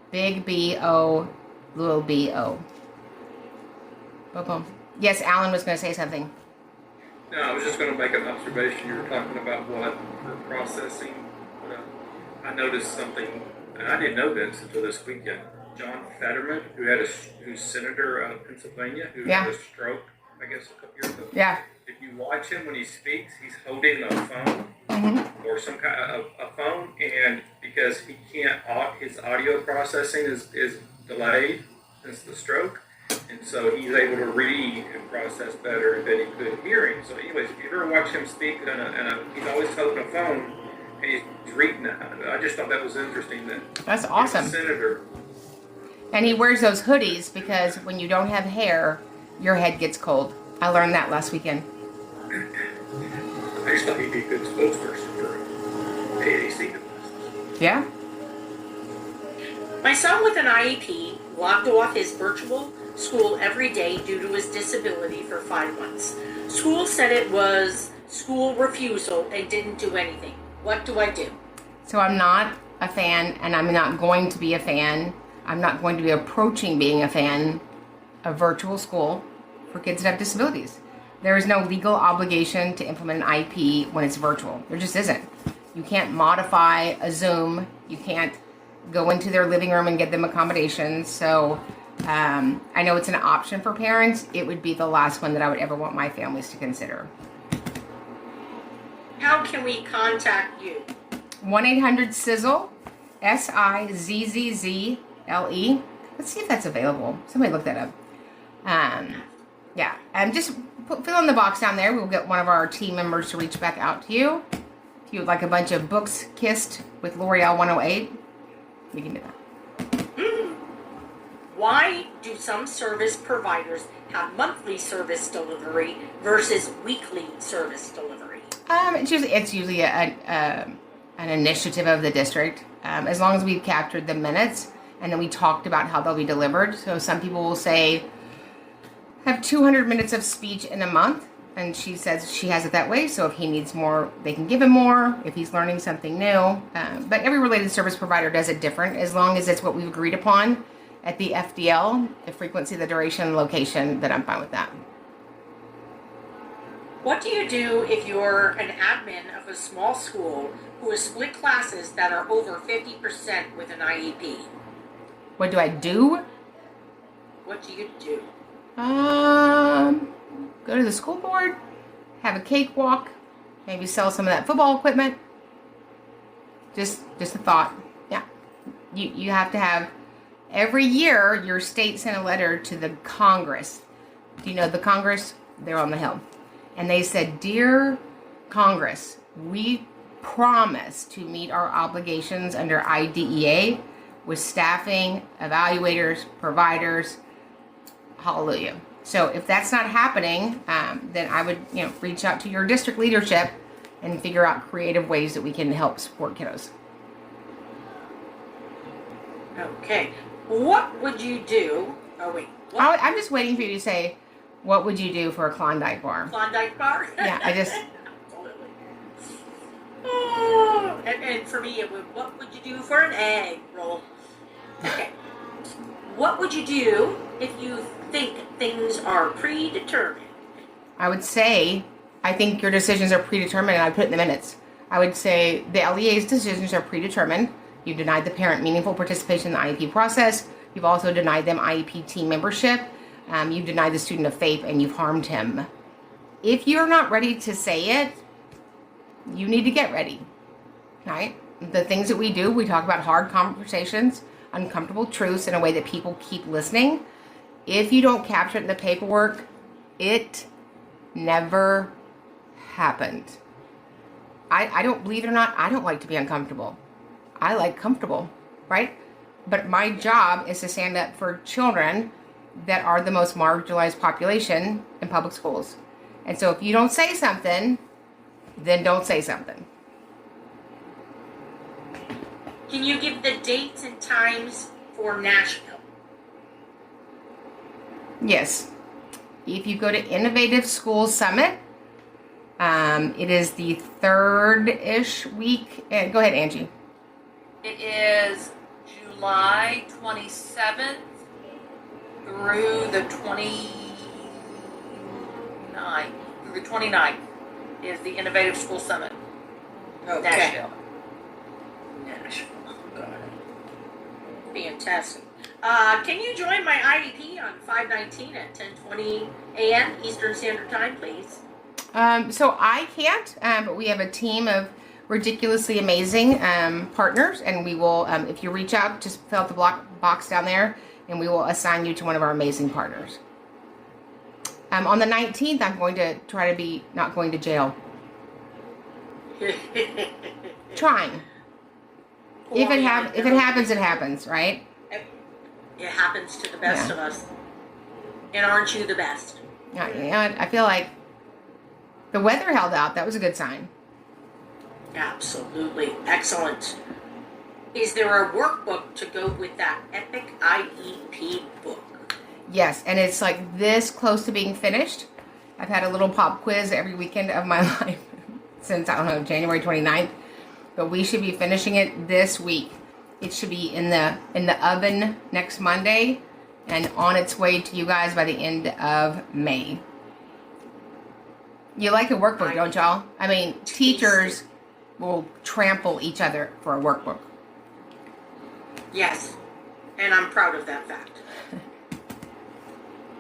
A: Big B-O, little B-O. Bobo. Yes, Alan was going to say something.
E: No, I was just going to make an observation. You were talking about what for processing. I noticed something, and I didn't know this until this weekend. John Fetterman, who's senator of Pennsylvania, who had a stroke, I guess, a couple years ago.
A: Yeah.
E: If you watch him when he speaks, he's holding a phone or some kind of a phone, and because he can't, his audio processing is delayed since the stroke. And so he's able to read and process better than he could hearing. So anyways, if you ever watch him speak, he's always holding a phone and he's reading it. I just thought that was interesting.
A: That's awesome.
E: He's a senator.
A: And he wears those hoodies because when you don't have hair, your head gets cold. I learned that last weekend.
E: I just thought he'd be a good spokesperson for AAC.
A: Yeah.
B: My son with an IEP logged off his virtual school every day due to his disability for 5 months. School said it was school refusal and didn't do anything. What do I do?
A: So I'm not a fan, and I'm not going to be a fan. I'm not going to be approaching being a fan of virtual school for kids that have disabilities. There is no legal obligation to implement an IEP when it's virtual. There just isn't. You can't modify a Zoom. You can't go into their living room and get them accommodations. So I know it's an option for parents. It would be the last one that I would ever want my families to consider.
B: How can we contact you?
A: 1-800-SIZZLE, SIZZZLE. Let's see if that's available. Somebody look that up. Yeah, and just fill in the box down there. We'll get one of our team members to reach back out to you. If you would like a bunch of books kissed with L'Oreal 108, we can do that.
B: Why do some service providers have monthly service delivery versus weekly service delivery?
A: It's usually an initiative of the district. As long as we've captured the minutes and then we talked about how they'll be delivered. So some people will say, have 200 minutes of speech in a month, and she says she has it that way. So if he needs more, they can give him more if he's learning something new. But every related service provider does it different. As long as it's what we've agreed upon at the FDL, the frequency, the duration, the location, then I'm fine with that.
B: What do you do if you're an admin of a small school who has split classes that are over 50% with an IEP?
A: What do I do?
B: What do you do?
A: Go to the school board, have a cakewalk, maybe sell some of that football equipment. Just a thought. Yeah. You have to have, every year your state sent a letter to the Congress. Do you know the Congress? They're on the Hill. And they said, "Dear Congress, we promise to meet our obligations under IDEA with staffing, evaluators, providers." Hallelujah. So if that's not happening, then I would, reach out to your district leadership and figure out creative ways that we can help support kiddos.
B: Okay. What would you do? Oh, wait. What?
A: I'm just waiting for you to say, what would you do for a Klondike bar?
B: Klondike bar?
A: Yeah,
B: Absolutely. Oh, and for me, it would, what would you do for an egg roll? Okay. What would you do if you think things are predetermined?
A: I would say, I think your decisions are predetermined, and I put it in the minutes. I would say the LEA's decisions are predetermined. You've denied the parent meaningful participation in the IEP process. You've also denied them IEP team membership. You've denied the student of faith, and you've harmed him. If you're not ready to say it, you need to get ready, right? The things that we do, we talk about hard conversations, uncomfortable truths in a way that people keep listening. If you don't capture it in the paperwork, it never happened. I don't, believe it or not, I don't like to be uncomfortable. I like comfortable, right? But my job is to stand up for children that are the most marginalized population in public schools. And so if you don't say something, then don't say something.
B: Can you give the dates and times for Nashville?
A: Yes. If you go to Innovative School Summit, it is the third-ish week. Go ahead, Angie.
C: It is July 27th through the 29th. Through the 29th is the Innovative School Summit.
B: Okay.
C: Nashville.
B: Got it. Fantastic. Can you join my IEP on 5/19 at 10:20 a.m. Eastern Standard Time, please?
A: So I can't, but we have a team of ridiculously amazing partners, and we will, if you reach out, just fill out the box down there, and we will assign you to one of our amazing partners. On the 19th, I'm going to try to be not going to jail. Trying. If it happens, it happens, right?
B: It happens to the best of us. And aren't you the best?
A: Yeah, I feel like the weather held out. That was a good sign.
B: Absolutely. Excellent. Is there a workbook to go with that Epic IEP book?
A: Yes, and it's like this close to being finished. I've had a little pop quiz every weekend of my life since, I don't know, January 29th. But we should be finishing it this week. It should be in the oven next Monday and on its way to you guys by the end of May. You like a workbook, don't y'all? I mean, teachers will trample each other for a workbook.
B: Yes, and I'm proud of that fact.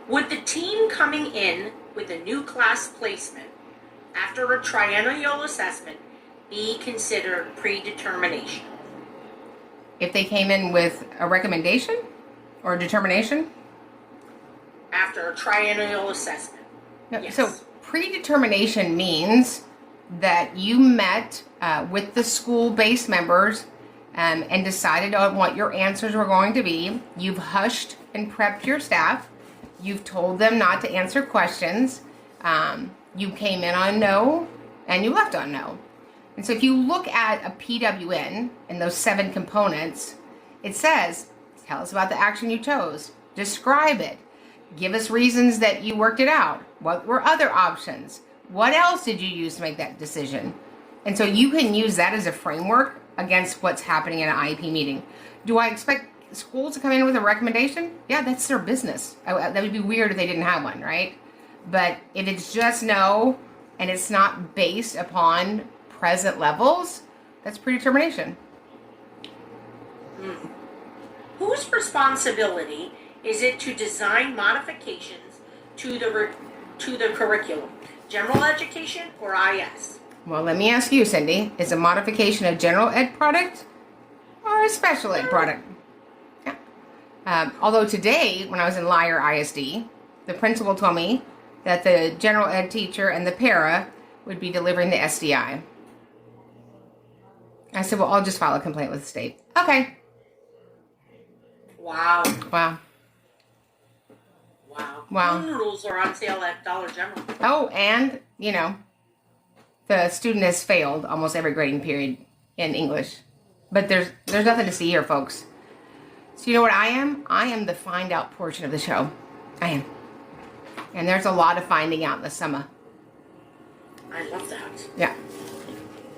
B: Would the team coming in with a new class placement after a triennial assessment be considered predetermination?
A: If they came in with a recommendation or a determination?
B: After a triennial assessment.
A: No,
B: Yes.
A: So predetermination means that you met with the school-based members and decided on what your answers were going to be. You've hushed and prepped your staff. You've told them not to answer questions. You came in on no, and you left on no. And so if you look at a PWN and those 7 components, it says, tell us about the action you chose. Describe it. Give us reasons that you worked it out. What were other options? What else did you use to make that decision? And so you can use that as a framework against what's happening in an IEP meeting. Do I expect schools to come in with a recommendation? Yeah, that's their business. That would be weird if they didn't have one, right? But if it's just no, and it's not based upon present levels, that's predetermination.
B: Whose responsibility is it to design modifications to the curriculum? General education or IS?
A: Well, let me ask you, Cindy. Is a modification a general ed product or a special ed product? Yeah. Although today, when I was in Liar ISD, the principal told me that the general ed teacher and the para would be delivering the SDI. I said, well, I'll just file a complaint with the state. Okay.
B: Wow.
A: Wow.
B: Wow.
A: Wow.
B: Noodles are on sale at Dollar General.
A: Oh, and, the student has failed almost every grading period in English. But there's nothing to see here, folks. So you know what I am? I am the find out portion of the show. I am. And there's a lot of finding out in the summer.
B: I love that.
A: Yeah.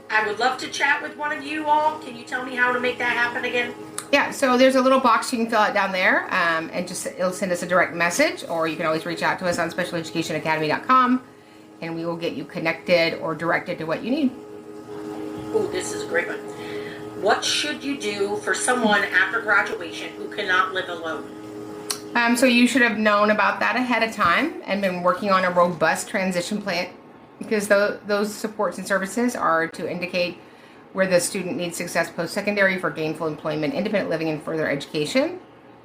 B: I would love to chat with one of you all. Can you tell me how to make that happen again?
A: Yeah, so there's a little box you can fill out down there, and it'll send us a direct message, or you can always reach out to us on specialeducationacademy.com, and we will get you connected or directed to what you need.
B: Oh, this is a great one. What should you do for someone after graduation who cannot live alone?
A: So you should have known about that ahead of time and been working on a robust transition plan, because those supports and services are to indicate where the student needs success post-secondary for gainful employment, independent living, and further education.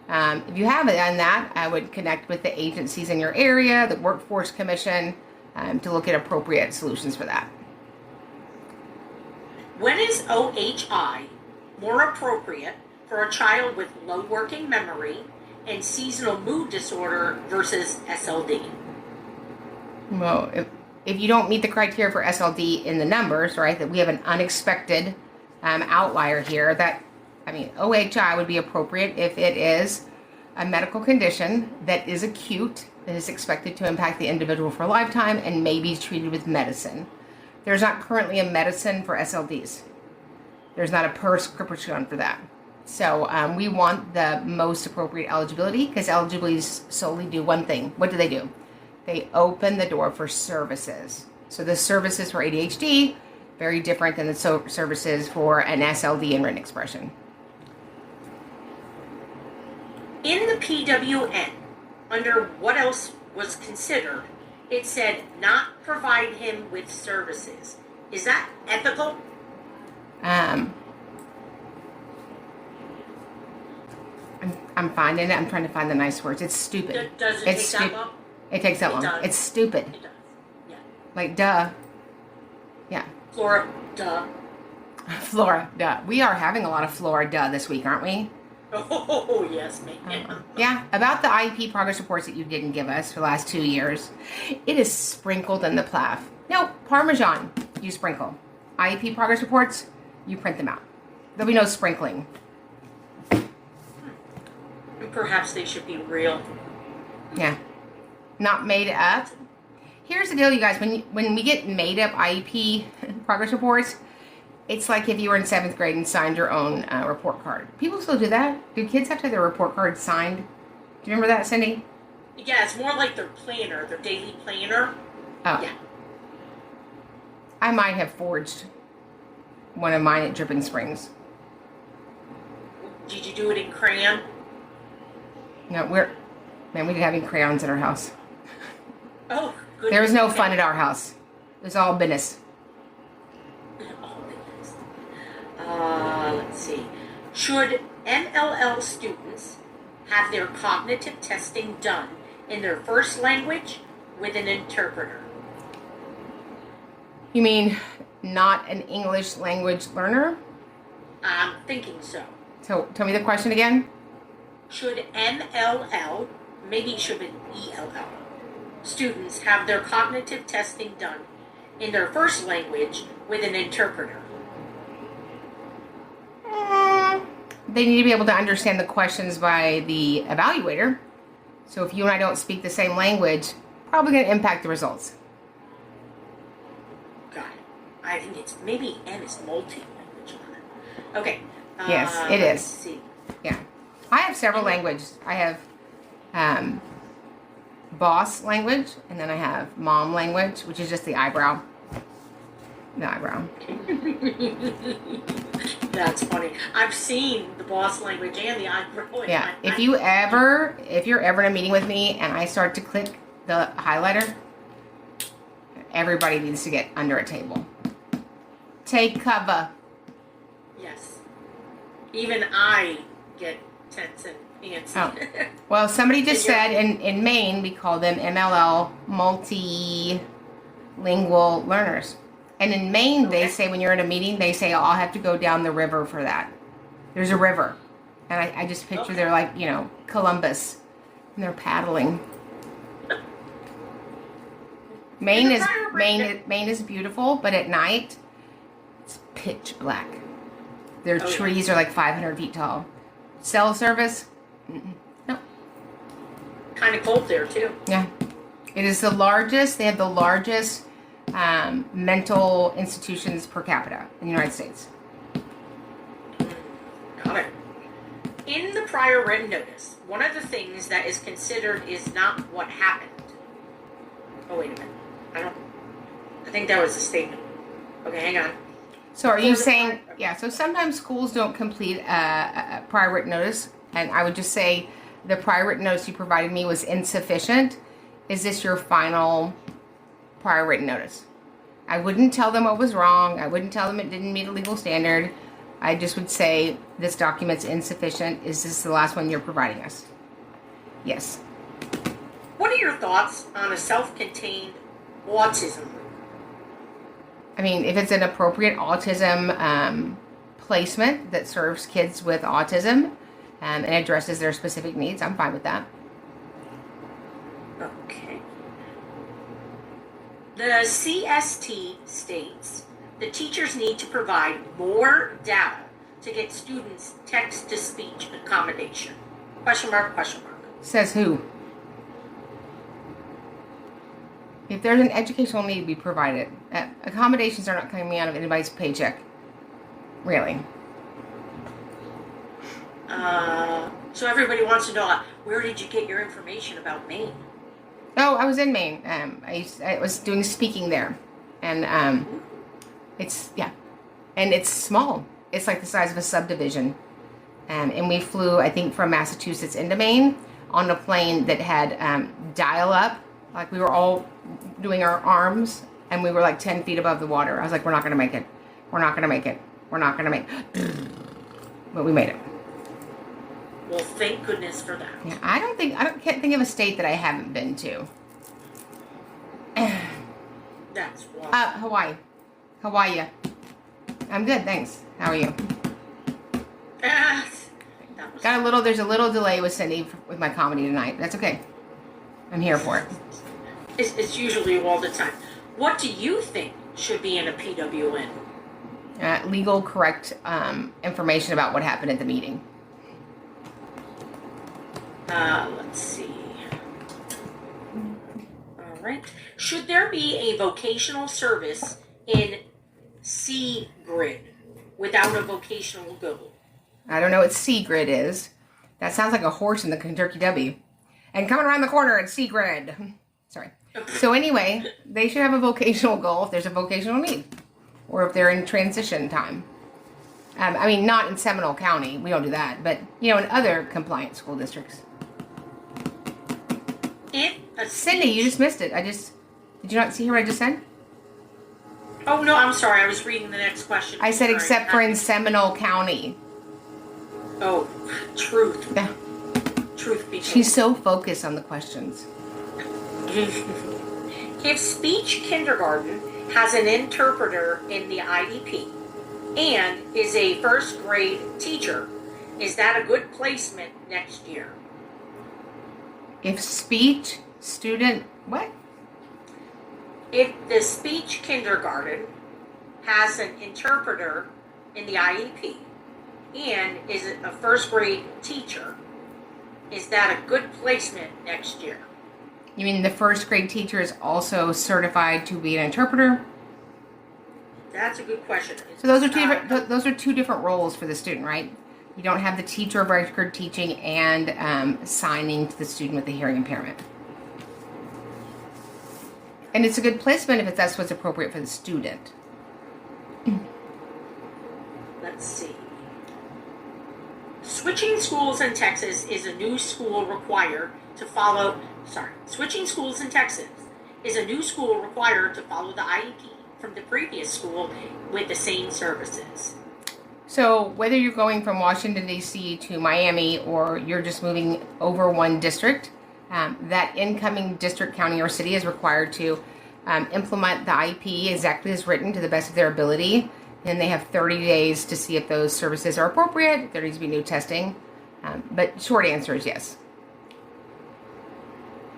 A: If you haven't done that, I would connect with the agencies in your area, the Workforce Commission, to look at appropriate solutions for that.
B: When is OHI more appropriate for a child with low working memory and seasonal mood disorder versus SLD?
A: Well, if you don't meet the criteria for SLD in the numbers, right, that we have an unexpected outlier here, OHI would be appropriate if it is a medical condition that is acute, that is expected to impact the individual for a lifetime, and may be treated with medicine. There's not currently a medicine for SLDs. There's not a prescription for that. So we want the most appropriate eligibility, because eligibilities solely do one thing. What do? They open the door for services. So the services for ADHD, very different than the services for an SLD in written expression.
B: In the PWN, under what else was considered, it said not provide him with services. Is that ethical?
A: I'm finding it. I'm trying to find the nice words. It's stupid.
B: Does it take that long?
A: It takes that long.
B: Does.
A: It's stupid.
B: It does. Yeah.
A: Like, duh. Yeah.
B: Flora, duh.
A: Flora, duh. We are having a lot of Flora, duh this week, aren't we?
B: Oh, yes, ma'am.
A: Yeah. About the IEP progress reports that you didn't give us for the last 2 years, it is sprinkled in the PLAF. No, Parmesan, you sprinkle. IEP progress reports, you print them out. There'll be no sprinkling.
B: Perhaps they should be real.
A: Yeah. Not made up. Here's the deal, you guys. When we get made up IEP progress reports, it's like if you were in 7th grade and signed your own report card. People still do that. Do kids have to have their report card signed? Do you remember that, Cindy?
B: Yeah, it's more like their planner, their daily planner.
A: Oh.
B: Yeah.
A: I might have forged one of mine at Dripping Springs.
B: Did you do it in crayon?
A: No, we didn't have any crayons at our house.
B: Oh, good.
A: There was no fun at our house. It was all business.
B: Let's see. Should MLL students have their cognitive testing done in their first language with an interpreter?
A: You mean not an English language learner?
B: I'm thinking so.
A: So tell me the question again.
B: Should MLL, maybe it should be ELL, students have their cognitive testing done in their first language with an interpreter?
A: They need to be able to understand the questions by the evaluator. So if you and I don't speak the same language, probably going to impact the results.
B: Got it. I think it's maybe M is multi-language learner. Okay.
A: Yes, it
B: let's
A: is.
B: See.
A: Yeah. I have several languages. I have boss language, and then I have mom language, which is just the eyebrow. The eyebrow.
B: That's funny. I've seen the boss language and the eyebrow.
A: Yeah. If you're ever in a meeting with me and I start to click the highlighter. Everybody needs to get under a table. Take cover.
B: Yes. Even I get tense and antsy.
A: Oh. Well, somebody just said in Maine, we call them MLL, multilingual learners. And in Maine, they say when you're at a meeting, they say, oh, I'll have to go down the river for that. There's a river. And I just picture they're like, Columbus. And they're paddling. Maine is beautiful, but at night, it's pitch black. Their trees are like 500 feet tall. Cell service? No.
B: Kind of cold there, too.
A: Yeah. It is the largest, they have the largest mental institutions per capita in the United States.
B: Got it. In the prior written notice, one of the things that is considered is not what happened. Oh, wait a minute. I think that was a statement. Okay, hang on.
A: So are you saying, so sometimes schools don't complete a prior written notice, and I would just say the prior written notice you provided me was insufficient. Is this your final prior written notice? I wouldn't tell them what was wrong. I wouldn't tell them it didn't meet a legal standard. I just would say this document's insufficient. Is this the last one you're providing us? Yes.
B: What are your thoughts on a self-contained autism?
A: I mean, if it's an appropriate autism placement that serves kids with autism and addresses their specific needs, I'm fine with that.
B: Okay. The CST states the teachers need to provide more data to get students text-to-speech accommodation. Question mark, question mark.
A: Says who? If there's an educational need, we provide it. Accommodations are not coming out of anybody's paycheck. Really.
B: So everybody wants to know, where did you get your information about Maine?
A: Oh, I was in Maine. I was doing speaking there. And it's small. It's like the size of a subdivision. And we flew, I think, from Massachusetts into Maine on a plane that had dial-up. Like, we were all doing our arms, and we were like 10 feet above the water. I was like, we're not going to make it. We're not going to make it. We're not going to make it. But we made it.
B: Well, thank goodness for that.
A: Yeah, can't think of a state that I haven't been to.
B: That's wonderful.
A: Hawaii. I'm good, thanks. How are you? There's a little delay with Cindy with my comedy tonight. That's okay. I'm here for it.
B: It's usually all the time. What do you think should be in a PWN?
A: Legal, correct information about what happened at the meeting.
B: Let's see. All right. Should there be a vocational service in C grid without a vocational goal?
A: I don't know what C grid is. That sounds like a horse in the Kentucky Derby. And coming around the corner at C grid. Sorry. So anyway, they should have a vocational goal if there's a vocational need. Or if they're in transition time. I mean, not in Seminole County. We don't do that. But, in other compliant school districts. Cindy, you just missed it. Did you not see what I just said?
B: Oh, no, I'm sorry. I was reading the next question.
A: I said except for in Seminole County.
B: Oh, truth.
A: Yeah.
B: Truth be told.
A: She's so focused on the questions.
B: If speech kindergarten has an interpreter in the IEP and is a first grade teacher, is that a good placement next year?
A: If speech student, what?
B: If the speech kindergarten has an interpreter in the IEP and is a first grade teacher, is that a good placement next year?
A: You mean the first grade teacher is also certified to be an interpreter?
B: That's a good question.
A: So those are two different roles for the student, right? You don't have the teacher of record teaching and signing to the student with the hearing impairment. And it's a good placement if that's what's appropriate for the student.
B: Let's see. Switching schools in Texas is a new school required to follow. Switching schools in Texas is a new school required to follow the IEP from the previous school with the same services.
A: So whether you're going from Washington, D.C. to Miami, or you're just moving over one district, that incoming district, county, or city is required to implement the IEP exactly as written to the best of their ability. And they have 30 days to see if those services are appropriate. There needs to be new testing. But short answer is yes.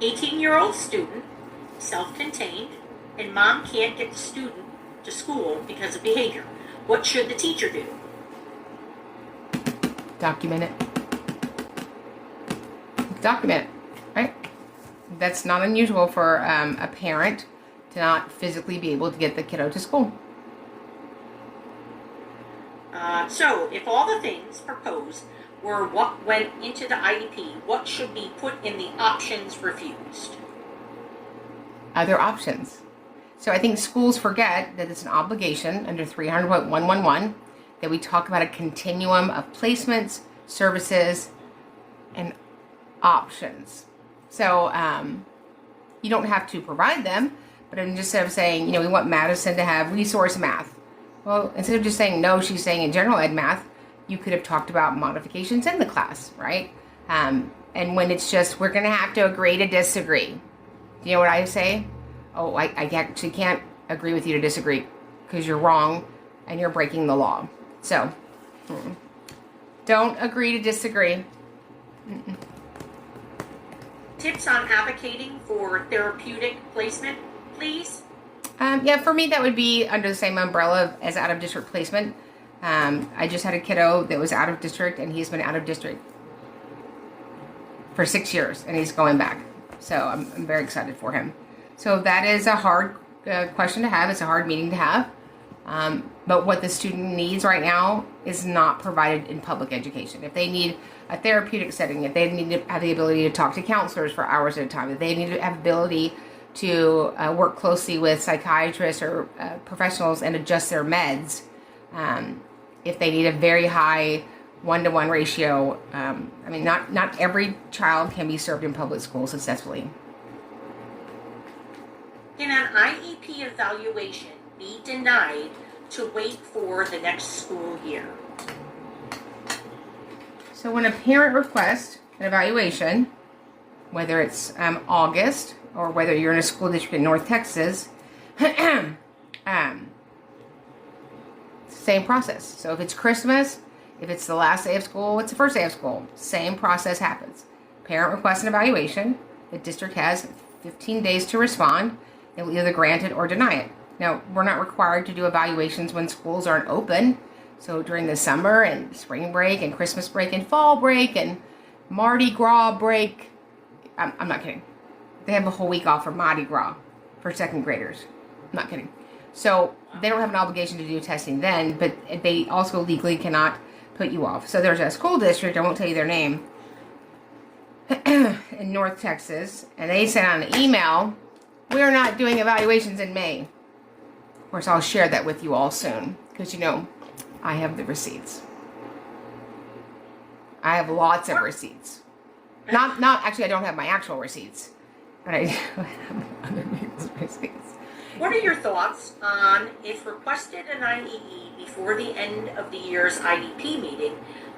B: 18-year-old student, self-contained, and mom can't get the student to school because of behavior. What should the teacher do?
A: Document it. Document it, right? That's not unusual for a parent to not physically be able to get the kiddo to school.
B: So, if all the things proposed were what went into the IEP, what should be put in the options refused?
A: Other options. So I think schools forget that it's an obligation under 300.111 that we talk about a continuum of placements, services, and options. So you don't have to provide them, but instead of saying, we want Madison to have resource math. Well, instead of just saying no, she's saying in general ed math, you could have talked about modifications in the class, right? And when it's just, we're going to have to agree to disagree. Do you know what I say? Oh, I actually can't agree with you to disagree because you're wrong and you're breaking the law. So, don't agree to disagree.
B: Tips on advocating for therapeutic placement, please?
A: Yeah, for me, that would be under the same umbrella as out-of-district placement. I just had a kiddo that was out of district, and he's been out of district for 6 years, and he's going back. So I'm very excited for him. So that is a hard question to have. It's a hard meeting to have. But what the student needs right now is not provided in public education. If they need a therapeutic setting, if they need to have the ability to talk to counselors for hours at a time, if they need to have ability to work closely with psychiatrists or professionals and adjust their meds, if they need a very high 1-to-1 ratio, not every child can be served in public schools successfully.
B: Can an IEP evaluation be denied to wait for the next school year?
A: So when a parent requests an evaluation, whether it's August or whether you're in a school district in North Texas, same process. So if it's Christmas, if it's the last day of school, it's the first day of school. Same process happens. Parent requests an evaluation. The district has 15 days to respond. They will either grant it or deny it. Now, we're not required to do evaluations when schools aren't open. So during the summer and spring break and Christmas break and fall break and Mardi Gras break, I'm not kidding. They have a whole week off for Mardi Gras for second graders. I'm not kidding. So they don't have an obligation to do testing then, but they also legally cannot put you off. So there's a school district, I won't tell you their name, in North Texas, and they sent out an email, we're not doing evaluations in May. Of course, I'll share that with you all soon, because I have the receipts. I have lots of receipts. Not actually, I don't have my actual receipts, but I do have other people's receipts.
B: What are your thoughts on if requested an IEE before the end of the year's IEP meeting,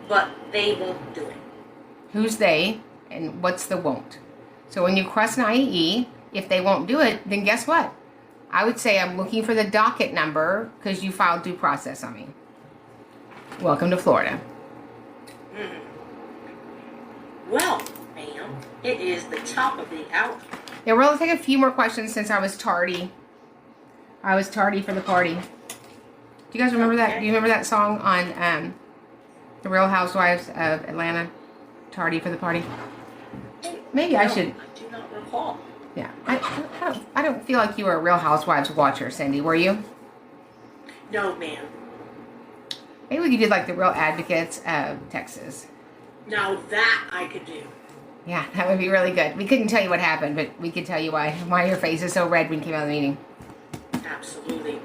B: but they won't do it?
A: Who's they, and what's the won't? So when you request an IEE, if they won't do it, then guess what? I would say I'm looking for the docket number because you filed due process on me. Welcome to Florida.
B: Well, ma'am, it is the top of the hour.
A: Yeah, we'll take a few more questions since I was tardy. I was tardy for the party. Do you guys remember that? Do you remember that song on The Real Housewives of Atlanta? Tardy for the party. Maybe I should.
B: I do not recall.
A: Yeah, I don't feel like you were a Real Housewives watcher, Cindy. Were you?
B: No, ma'am.
A: Maybe we did like the Real Advocates of Texas.
B: Now that I could do.
A: Yeah, that would be really good. We couldn't tell you what happened, but we could tell you why your face is so red when you came out of the meeting.
B: Absolutely.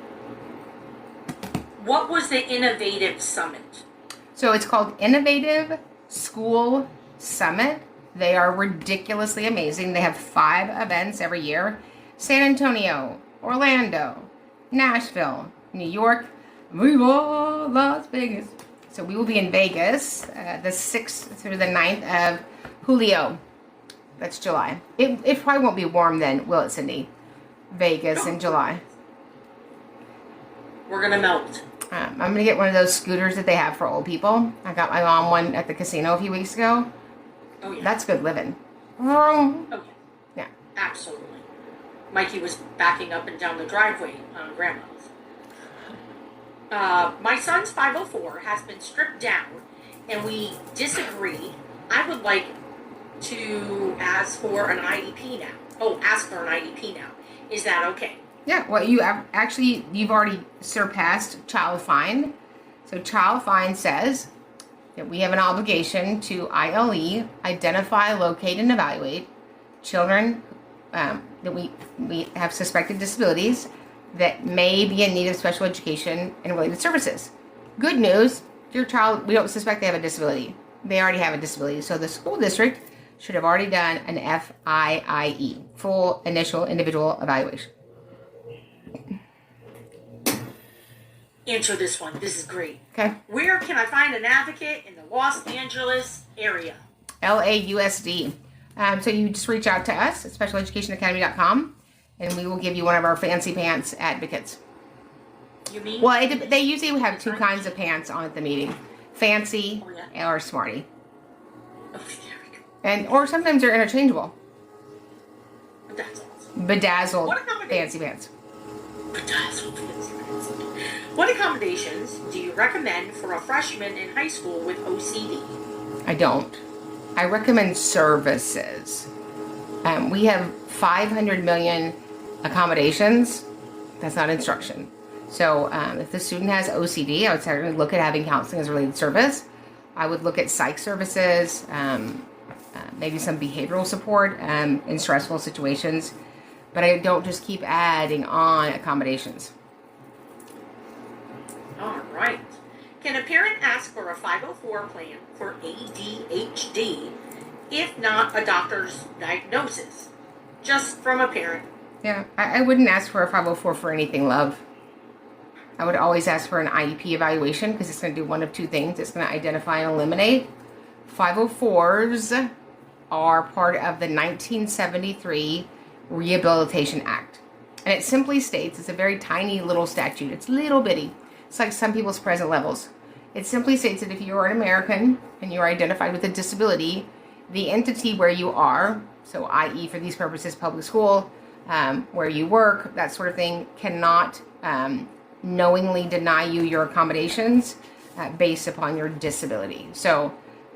B: What was the Innovative Summit?
A: So it's called Innovative School Summit. They are ridiculously amazing. They have 5 events every year. San Antonio, Orlando, Nashville, New York, Viva Las Vegas. So we will be in Vegas the 6th through the 9th of Julio. That's July. It probably won't be warm then, will it, Cindy? Vegas in July.
B: We're going to melt.
A: I'm going to get one of those scooters that they have for old people. I got my mom one at the casino a few weeks ago.
B: Oh, yeah.
A: That's good living.
B: Oh, yeah.
A: Yeah.
B: Absolutely. Mikey was backing up and down the driveway on Grandma's. My son's 504 has been stripped down, and we disagree. I would like to ask for an IEP now. Oh, ask for an IEP now. Is that okay?
A: Yeah, well, you've already surpassed child find. So child find says that we have an obligation to ILE, identify, locate, and evaluate children that we have suspected disabilities that may be in need of special education and related services. Good news, your child, we don't suspect they have a disability. They already have a disability. So the school district should have already done an FIIE, full initial individual evaluation.
B: Answer this one. This is great.
A: Okay.
B: Where can I find an advocate in the Los Angeles area?
A: LAUSD. So you just reach out to us at specialeducationacademy.com, and we will give you one of our fancy pants advocates.
B: You mean?
A: Well, they usually have 2 kinds of pants on at the meeting: fancy or smarty.
B: Oh, there we go.
A: Or sometimes they're interchangeable.
B: That's awesome.
A: Bedazzled fancy pants.
B: Bedazzled fancy pants. What accommodations do you recommend for a freshman in high school with OCD?
A: I don't. I recommend services. We have 500 million accommodations. That's not instruction. So if the student has OCD, I would certainly look at having counseling as a related service. I would look at psych services, maybe some behavioral support in stressful situations. But I don't just keep adding on accommodations.
B: All right. Can a parent ask for a 504 plan for ADHD if not a doctor's diagnosis? Just from a parent.
A: Yeah, I wouldn't ask for a 504 for anything, love. I would always ask for an IEP evaluation because it's going to do one of 2 things. It's going to identify and eliminate. 504s are part of the 1973 Rehabilitation Act. And it simply states, it's a very tiny little statute. It's little bitty. It's like some people's present levels. It simply states that if you are an American and you are identified with a disability, the entity where you are, so i.e. for these purposes, public school, where you work, that sort of thing, cannot knowingly deny you your accommodations based upon your disability. So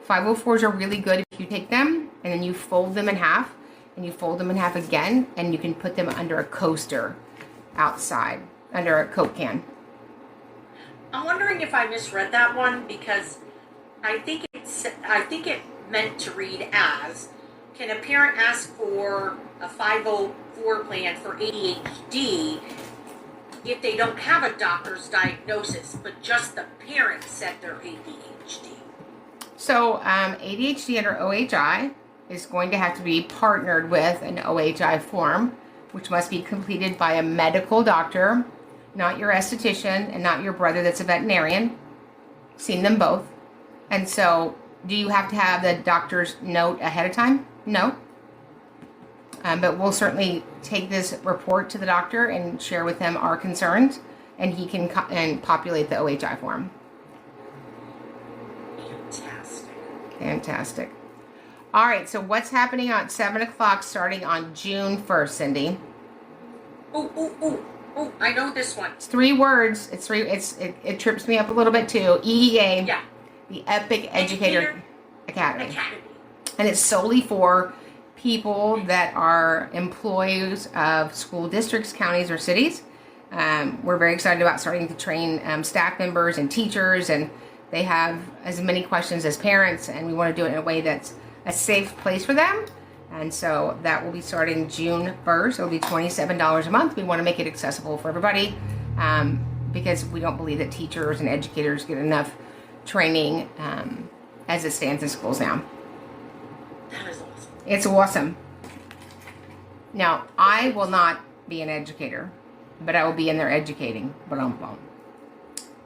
A: 504s are really good if you take them and then you fold them in half and you fold them in half again and you can put them under a coaster outside, under a Coke can.
B: I'm wondering if I misread that one because I think it meant to read as, can a parent ask for a 504 plan for ADHD if they don't have a doctor's diagnosis, but just the parent said they're ADHD?
A: So ADHD under OHI is going to have to be partnered with an OHI form, which must be completed by a medical doctor, not your esthetician and not your brother that's a veterinarian. Seen them both. And so, do you have to have the doctor's note ahead of time? No. But we'll certainly take this report to the doctor and share with him our concerns, and he can populate the OHI form. Fantastic. All right, so what's happening at 7 o'clock starting on June 1st, Cindy?
B: Oh, I know this one.
A: It's 3 words. It trips me up a little bit too. EEA.
B: Yeah.
A: The Epic Educator Academy. And it's solely for people that are employees of school districts, counties, or cities. We're very excited about starting to train staff members and teachers, and they have as many questions as parents, and we want to do it in a way that's a safe place for them. And so that will be starting June 1st. It'll be $27 a month. We want to make it accessible for everybody because we don't believe that teachers and educators get enough training as it stands in schools now.
B: That is awesome.
A: It's awesome. Now, I will not be an educator, but I will be in there educating.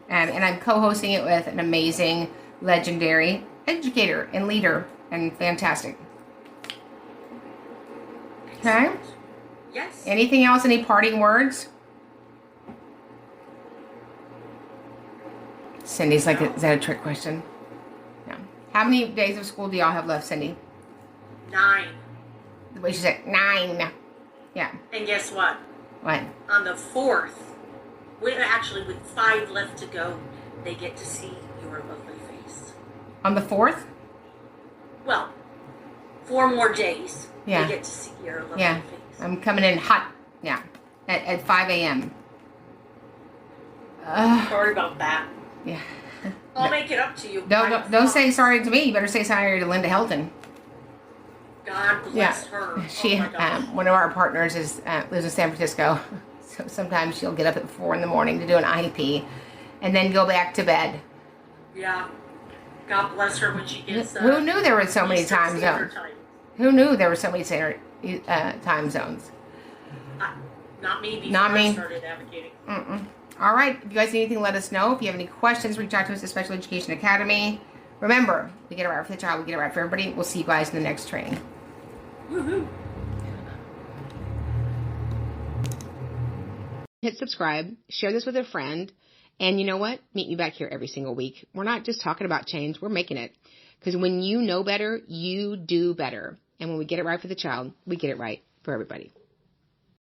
A: And I'm co-hosting it with an amazing, legendary educator and leader, and fantastic. Okay?
B: Yes.
A: Anything else? Any parting words? Cindy's like, is that a trick question? No. How many days of school do y'all have left, Cindy?
B: 9.
A: The way she said, 9. Yeah.
B: And guess what?
A: What?
B: On the 4th, with 5 left to go, they get to see your lovely face.
A: On the 4th?
B: Well, 4 more days.
A: Yeah.
B: They get to see your lovely
A: Yeah.
B: face.
A: I'm coming in hot. Yeah. At 5 a.m.
B: Sorry about that.
A: Yeah.
B: I'll make it up to you.
A: Don't say sorry to me. You better say sorry to Linda Helton.
B: God bless her.
A: She,
B: oh my gosh.
A: one of our partners lives in San Francisco. So sometimes she'll get up at 4 in the morning to do an IEP, and then go back to bed.
B: Yeah. God bless her when she gets.
A: Who knew there were so many
B: Eastern
A: time
B: Standard
A: zones?
B: Time.
A: Who knew there were so many time zones?
B: Not me. Before
A: Not me.
B: I started advocating.
A: All right. If you guys need anything, let us know. If you have any questions, reach out to us at Special Education Academy. Remember, we get it right for the child. We get it right for everybody. We'll see you guys in the next training.
B: Woohoo.
A: Hit subscribe. Share this with a friend. And you know what? Meet me back here every single week. We're not just talking about change. We're making it. Because when you know better, you do better. And when we get it right for the child, we get it right for everybody.